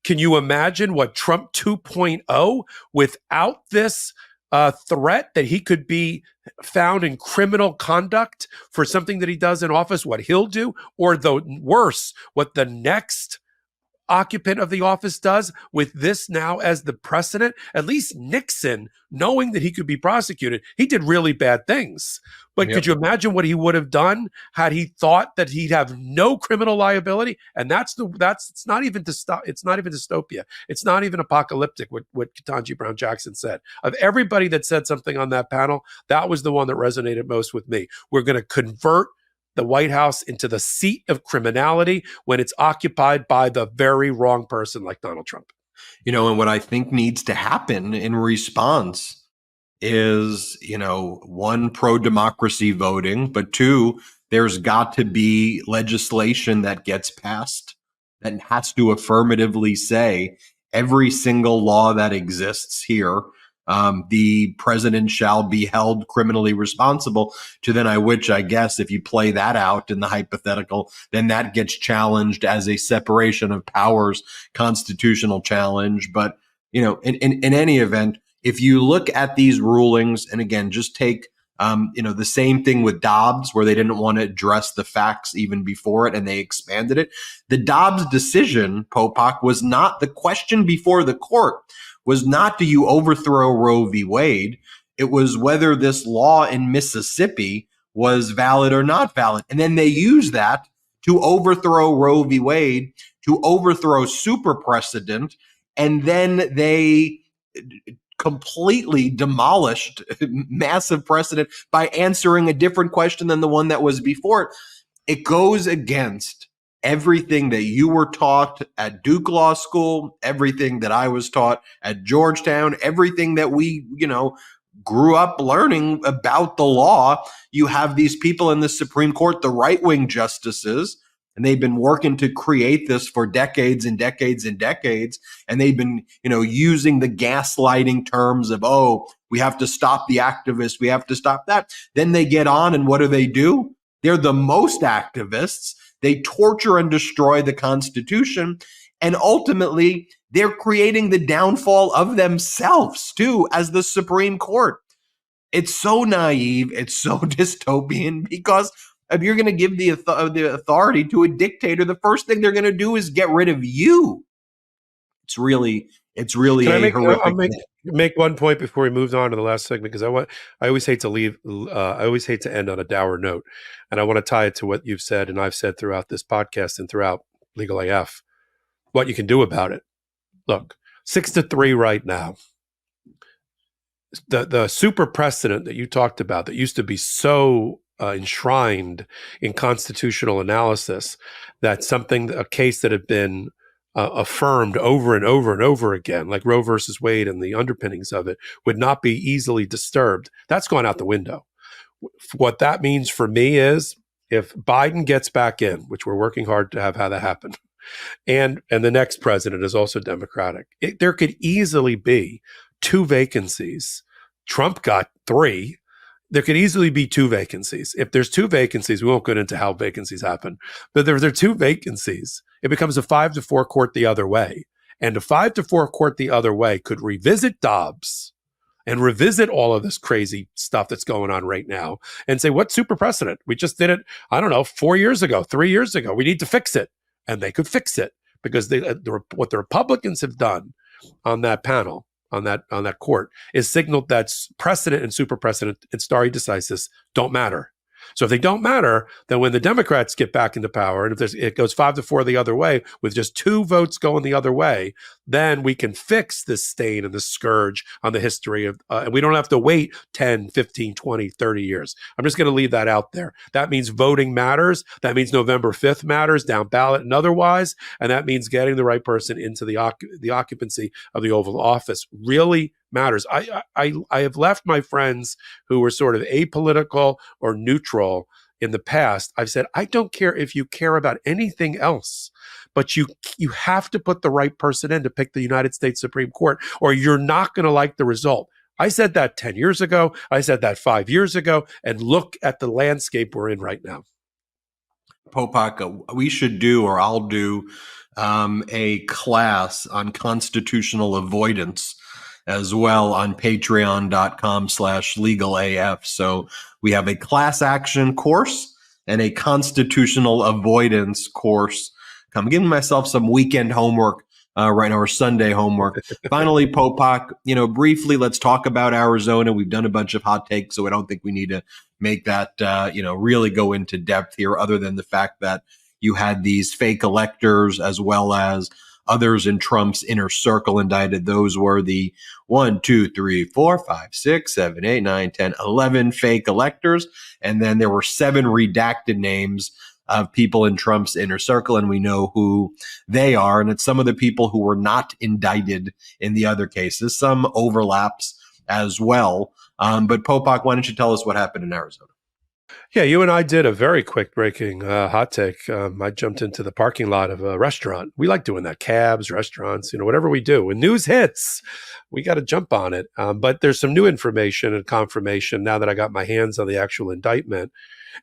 can you imagine what Trump 2.0 without this threat that he could be found in criminal conduct for something that he does in office, what he'll do, or the worse, what the next occupant of the office does with this now as the precedent? At least Nixon, knowing that he could be prosecuted, he did really bad things. But could you imagine what he would have done had he thought that he'd have no criminal liability? And it's not even dystopia. It's not even apocalyptic what Ketanji Brown Jackson said. Of everybody that said something on that panel, that was the one that resonated most with me. We're going to convert the White House into the seat of criminality when it's occupied by the very wrong person like Donald Trump. And what I think needs to happen in response is, one, pro-democracy voting, but two, there's got to be legislation that gets passed that has to affirmatively say every single law that exists here, the president shall be held criminally responsible, which I guess if you play that out in the hypothetical, then that gets challenged as a separation of powers constitutional challenge. But, in any event, if you look at these rulings, and again, just take, the same thing with Dobbs, where they didn't want to address the facts even before it, and they expanded it. The Dobbs decision, Popok, was not the question before the court. Was not, do you overthrow Roe v. Wade? It was whether this law in Mississippi was valid or not valid. And then they used that to overthrow Roe v. Wade, to overthrow super precedent. And then they completely demolished massive precedent by answering a different question than the one that was before it. It goes against everything that you were taught at Duke Law School, everything that I was taught at Georgetown, everything that we, grew up learning about the law. You have these people in the Supreme Court, the right-wing justices, and they've been working to create this for decades and decades and decades. And they've been, using the gaslighting terms of, oh, we have to stop the activists, we have to stop that. Then they get on, and what do? They're the most activists. They torture and destroy the Constitution. And ultimately, they're creating the downfall of themselves, too, as the Supreme Court. It's so naive. It's so dystopian, because if you're going to give the authority to a dictator, the first thing they're going to do is get rid of you. It's really horrific. Make one point before we move on to the last segment, because I always hate to end on a dour note, and I want to tie it to what you've said and I've said throughout this podcast and throughout Legal AF. What you can do about it. Look, 6-3 right now. The super precedent that you talked about that used to be so enshrined in constitutional analysis, that a case that had been affirmed over and over and over again, like Roe versus Wade and the underpinnings of it, would not be easily disturbed. That's gone out the window. What that means for me is, if Biden gets back in, which we're working hard to have that happen, and the next president is also Democratic, there could easily be 2 vacancies. Trump got 3. There could easily be 2 vacancies. If there's 2 vacancies, we won't get into how vacancies happen, but if there are 2 vacancies, it becomes a 5-4 court the other way. And a 5-4 court the other way could revisit Dobbs and revisit all of this crazy stuff that's going on right now and say, what super precedent? We just did it, 4 years ago, 3 years ago. We need to fix it. And they could fix it, because what the Republicans have done on that panel, on that court, is signaled that precedent and super precedent and stare decisis don't matter. So if they don't matter, then when the Democrats get back into power, and if it goes 5-4 the other way, with just 2 votes going the other way, then we can fix this stain and this scourge on the history of, and we don't have to wait 10, 15, 20, 30 years. I'm just going to leave that out there. That means voting matters. That means November 5th matters, down ballot and otherwise. And that means getting the right person into the occupancy of the Oval Office really matters. I have left my friends who were sort of apolitical or neutral in the past. I've said, I don't care if you care about anything else, but you have to put the right person in to pick the United States Supreme Court, or you're not going to like the result. I said that 10 years ago. I said that 5 years ago. And look at the landscape we're in right now. Popok, we should do, or I'll do, a class on constitutional avoidance as well on patreon.com/legalaf. So we have a class action course and a constitutional avoidance course. I'm giving myself some weekend homework right now, or Sunday homework. Finally, Popok, briefly, let's talk about Arizona. We've done a bunch of hot takes, so I don't think we need to make that, really go into depth here, other than the fact that you had these fake electors as well as others in Trump's inner circle indicted. Those were the 1, 2, 3, 4, 5, 6, 7, 8, 9, 10, 11 fake electors. And then there were 7 redacted names of people in Trump's inner circle, and we know who they are. And it's some of the people who were not indicted in the other cases, some overlaps as well. But Popok, why don't you tell us what happened in Arizona? Yeah, you and I did a very quick breaking hot take. I jumped into the parking lot of a restaurant. We like doing that, cabs, restaurants, whatever we do. When news hits, we got to jump on it. But there's some new information and confirmation now that I got my hands on the actual indictment,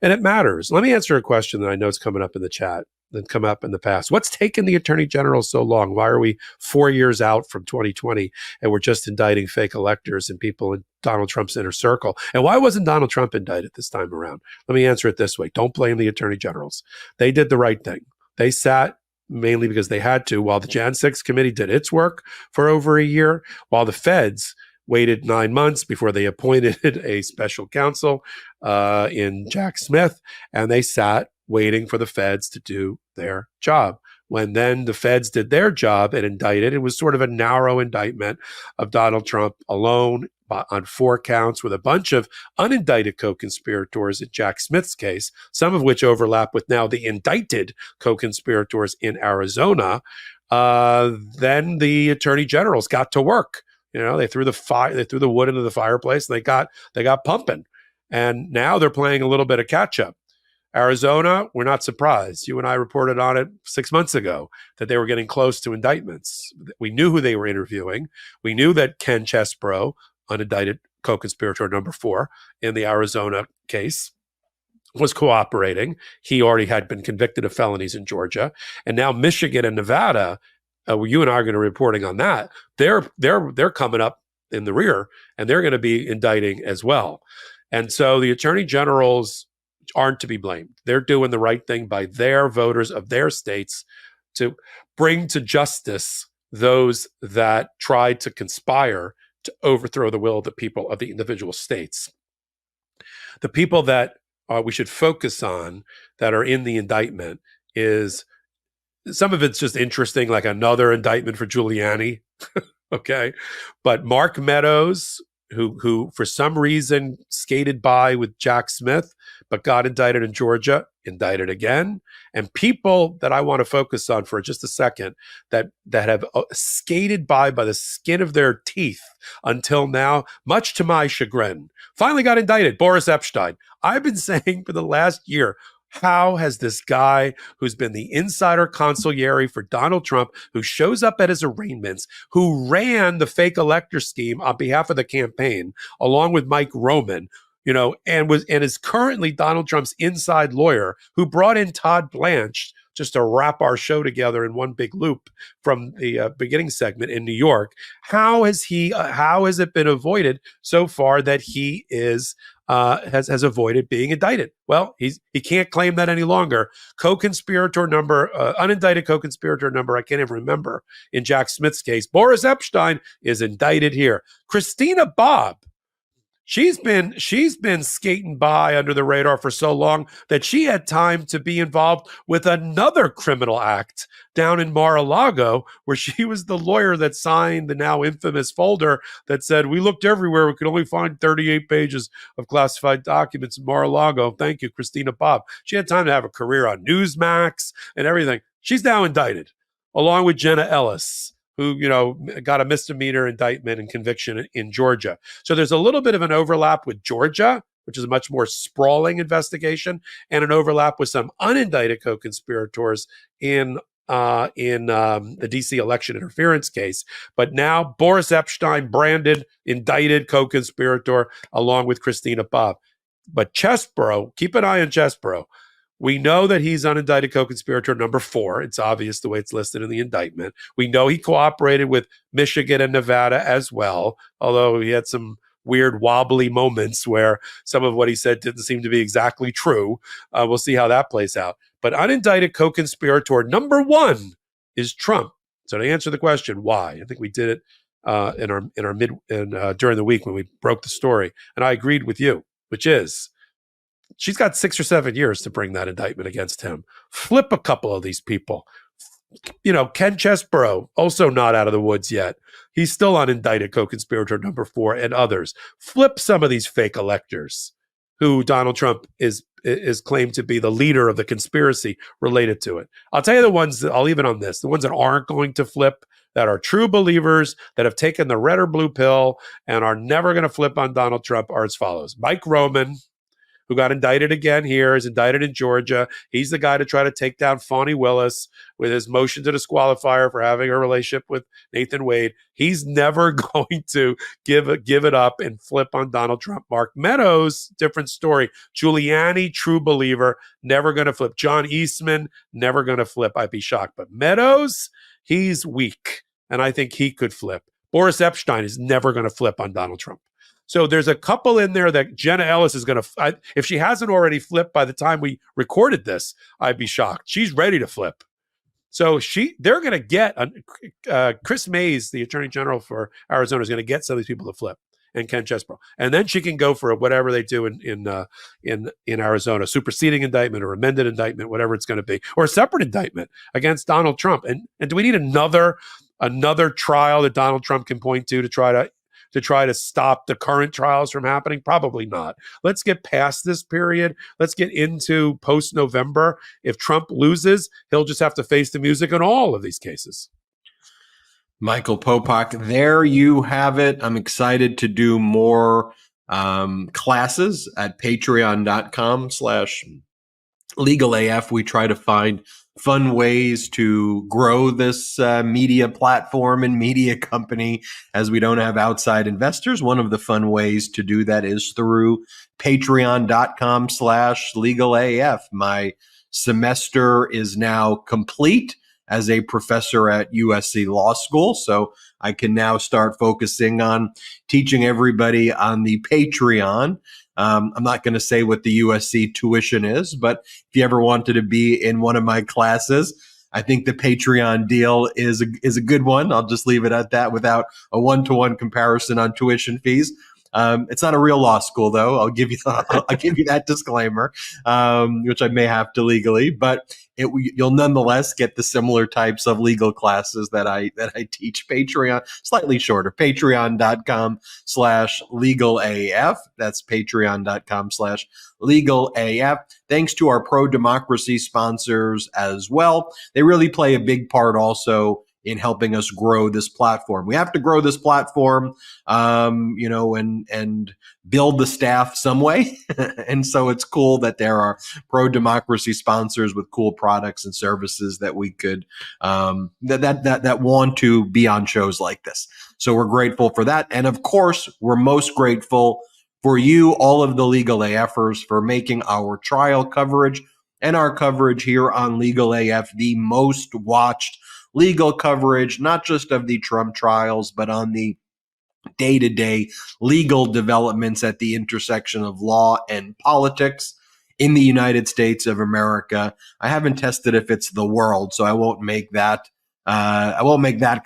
and it matters. Let me answer a question that I know is coming up in the chat, that come up in the past. What's taken the Attorney General so long? Why are we 4 years out from 2020 and we're just indicting fake electors and people in Donald Trump's inner circle? And why wasn't Donald Trump indicted this time around? Let me answer it this way. Don't blame the Attorney Generals. They did the right thing. They sat mainly because they had to, while the Jan 6 committee did its work for over a year, while the feds waited 9 months before they appointed a special counsel in Jack Smith, and they sat waiting for the feds to do their job. when then the feds did their job and indicted. It was sort of a narrow indictment of Donald Trump alone on 4 counts with a bunch of unindicted co-conspirators in Jack Smith's case, some of which overlap with now the indicted co-conspirators in Arizona. Then the attorney generals got to work. They threw the wood into the fireplace, and they got pumping. And now they're playing a little bit of catch up. Arizona, we're not surprised. You and I reported on it 6 months ago that they were getting close to indictments. We knew who they were interviewing. We knew that Ken Chesebro, unindicted co-conspirator number 4 in the Arizona case, was cooperating. He already had been convicted of felonies in Georgia. And now Michigan and Nevada, you and I are going to be reporting on that. They're coming up in the rear, and they're going to be indicting as well. And so the attorney generals aren't to be blamed. They're doing the right thing by their voters of their states to bring to justice those that tried to conspire to overthrow the will of the people of the individual states. The people that we should focus on that are in the indictment is, some of it's just interesting, like another indictment for Giuliani, okay? But Mark Meadows, who for some reason skated by with Jack Smith, but got indicted in Georgia, indicted again. And people that I want to focus on for just a second that have skated by the skin of their teeth until now, much to my chagrin, finally got indicted. Boris Epshteyn. I've been saying for the last year, how has this guy who's been the insider consigliere for Donald Trump, who shows up at his arraignments, who ran the fake elector scheme on behalf of the campaign, along with Mike Roman, and is currently Donald Trump's inside lawyer, who brought in Todd Blanche just to wrap our show together in one big loop from the beginning segment in New York. How has it been avoided so far that he has avoided being indicted? Well, he can't claim that any longer. Co-conspirator number, unindicted co-conspirator number, I can't even remember in Jack Smith's case. Boris Epshteyn is indicted here. Christina Bobb, she's been skating by under the radar for so long that she had time to be involved with another criminal act down in Mar-a-Lago, where she was the lawyer that signed the now infamous folder that said, "We looked everywhere. We could only find 38 pages of classified documents in Mar-a-Lago." Thank you, Christina Bobb. She had time to have a career on Newsmax and everything. She's now indicted, along with Jenna Ellis, who, got a misdemeanor indictment and conviction in Georgia. So there's a little bit of an overlap with Georgia, which is a much more sprawling investigation, and an overlap with some unindicted co-conspirators in the DC election interference case. But now Boris Epshteyn, branded, indicted co-conspirator, along with Christina Bobb. But Chesebro, keep an eye on Chesebro. We know that he's unindicted co-conspirator number 4. It's obvious the way it's listed in the indictment. We know he cooperated with Michigan and Nevada as well, although he had some weird wobbly moments where some of what he said didn't seem to be exactly true. We'll see how that plays out. But unindicted co-conspirator number 1 is Trump. So to answer the question, why? I think we did it during the week when we broke the story, and I agreed with you, which is, she's got 6 or 7 years to bring that indictment against him. Flip a couple of these people. Ken Chesebro, also not out of the woods yet. He's still unindicted co-conspirator number 4, and others. Flip some of these fake electors who Donald Trump is claimed to be the leader of the conspiracy related to it. I'll tell you the ones that, I'll leave it on this, the ones that aren't going to flip, that are true believers, that have taken the red or blue pill and are never going to flip on Donald Trump, are as follows. Mike Roman, who got indicted again here, is indicted in Georgia. He's the guy to try to take down Fani Willis with his motion to disqualify her for having a relationship with Nathan Wade. He's never going to give it up and flip on Donald Trump. Mark Meadows, different story. Giuliani, true believer, never going to flip. John Eastman, never going to flip. I'd be shocked. But Meadows, he's weak, and I think he could flip. Boris Epshteyn is never going to flip on Donald Trump. So there's a couple in there that Jenna Ellis is going to, if she hasn't already flipped by the time we recorded this, I'd be shocked. She's ready to flip. So they're going to get, Chris Mays, the Attorney General for Arizona, is going to get some of these people to flip. and Ken Chesebro, and then she can go for whatever they do in Arizona, superseding indictment or amended indictment, whatever it's going to be, or a separate indictment against Donald Trump. And do we need another trial that Donald Trump can point to try to stop the current trials from happening? Probably not. Let's get past this period. Let's get into post-November. If Trump loses, he'll just have to face the music in all of these cases. Michael Popok, there you have it. I'm excited to do more classes at patreon.com/legalaf. We try to find fun ways to grow this media platform and media company as we don't have outside investors. One of the fun ways to do that is through patreon.com/legalaf. My semester is now complete as a professor at USC Law School, so I can now start focusing on teaching everybody on the Patreon. I'm not going to say what the USC tuition is, but if you ever wanted to be in one of my classes, I think the Patreon deal is a good one. I'll just leave it at that without a one-to-one comparison on tuition fees. It's not a real law school, though. I'll give you that disclaimer, which I may have to legally, but you'll nonetheless get the similar types of legal classes that I teach. Patreon, slightly shorter, patreon.com/legalaf. That's patreon.com/legalaf. Thanks to our pro-democracy sponsors as well. They really play a big part also in helping us grow this platform. We have to grow this platform, and build the staff some way. And so it's cool that there are pro-democracy sponsors with cool products and services that we could, that want to be on shows like this. So we're grateful for that. And of course, we're most grateful for you, all of the Legal AFers, for making our trial coverage and our coverage here on Legal AF the most watched legal coverage, not just of the Trump trials, but on the day-to-day legal developments at the intersection of law and politics in the United States of America. I haven't tested if it's the world, so I won't make that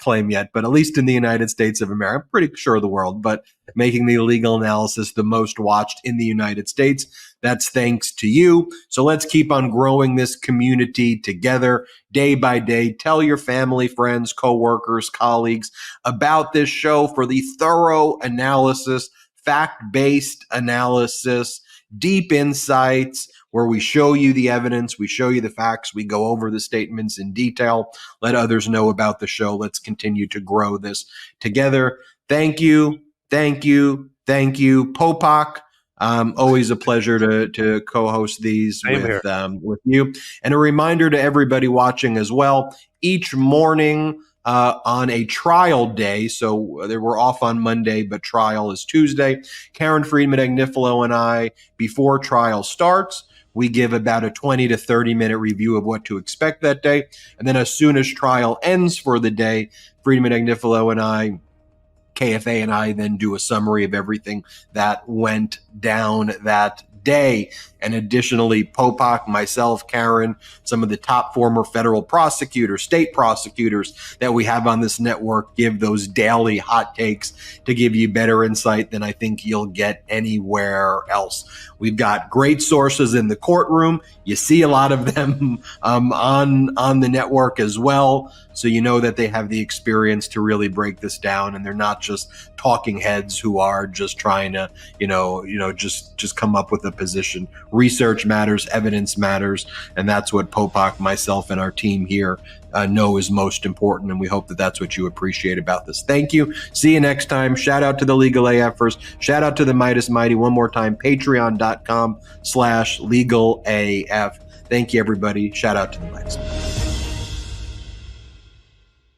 claim yet, but at least in the United States of America, I'm pretty sure the world, but making the legal analysis the most watched in the United States. That's thanks to you. So let's keep on growing this community together day by day. Tell your family, friends, coworkers, colleagues about this show for the thorough analysis, fact-based analysis, deep insights, where we show you the evidence, we show you the facts, we go over the statements in detail, let others know about the show. Let's continue to grow this together. Thank you, thank you, thank you, Popok. Always a pleasure to co-host these with you. And a reminder to everybody watching as well, each morning on a trial day, so we're off on Monday, but trial is Tuesday, Karen Friedman-Agnifilo and I, before trial starts, we give about a 20 to 30-minute review of what to expect that day. And then as soon as trial ends for the day, Friedman-Agnifilo and I, KFA and I, then do a summary of everything that went down that day. And additionally, Popok, myself, Karen, some of the top former federal prosecutors, state prosecutors that we have on this network give those daily hot takes to give you better insight than I think you'll get anywhere else. We've got great sources in the courtroom. You see a lot of them on the network as well. So you know that they have the experience to really break this down, and they're not just talking heads who are just trying to, just come up with a position. Research matters, evidence matters, and that's what Popok, myself, and our team here know is most important, and we hope that that's what you appreciate about this. Thank you. See you next time. Shout out to the Legal AFers. Shout out to the Midas Mighty. One more time, patreon.com/legalaf. Thank you, everybody. Shout out to the Midas.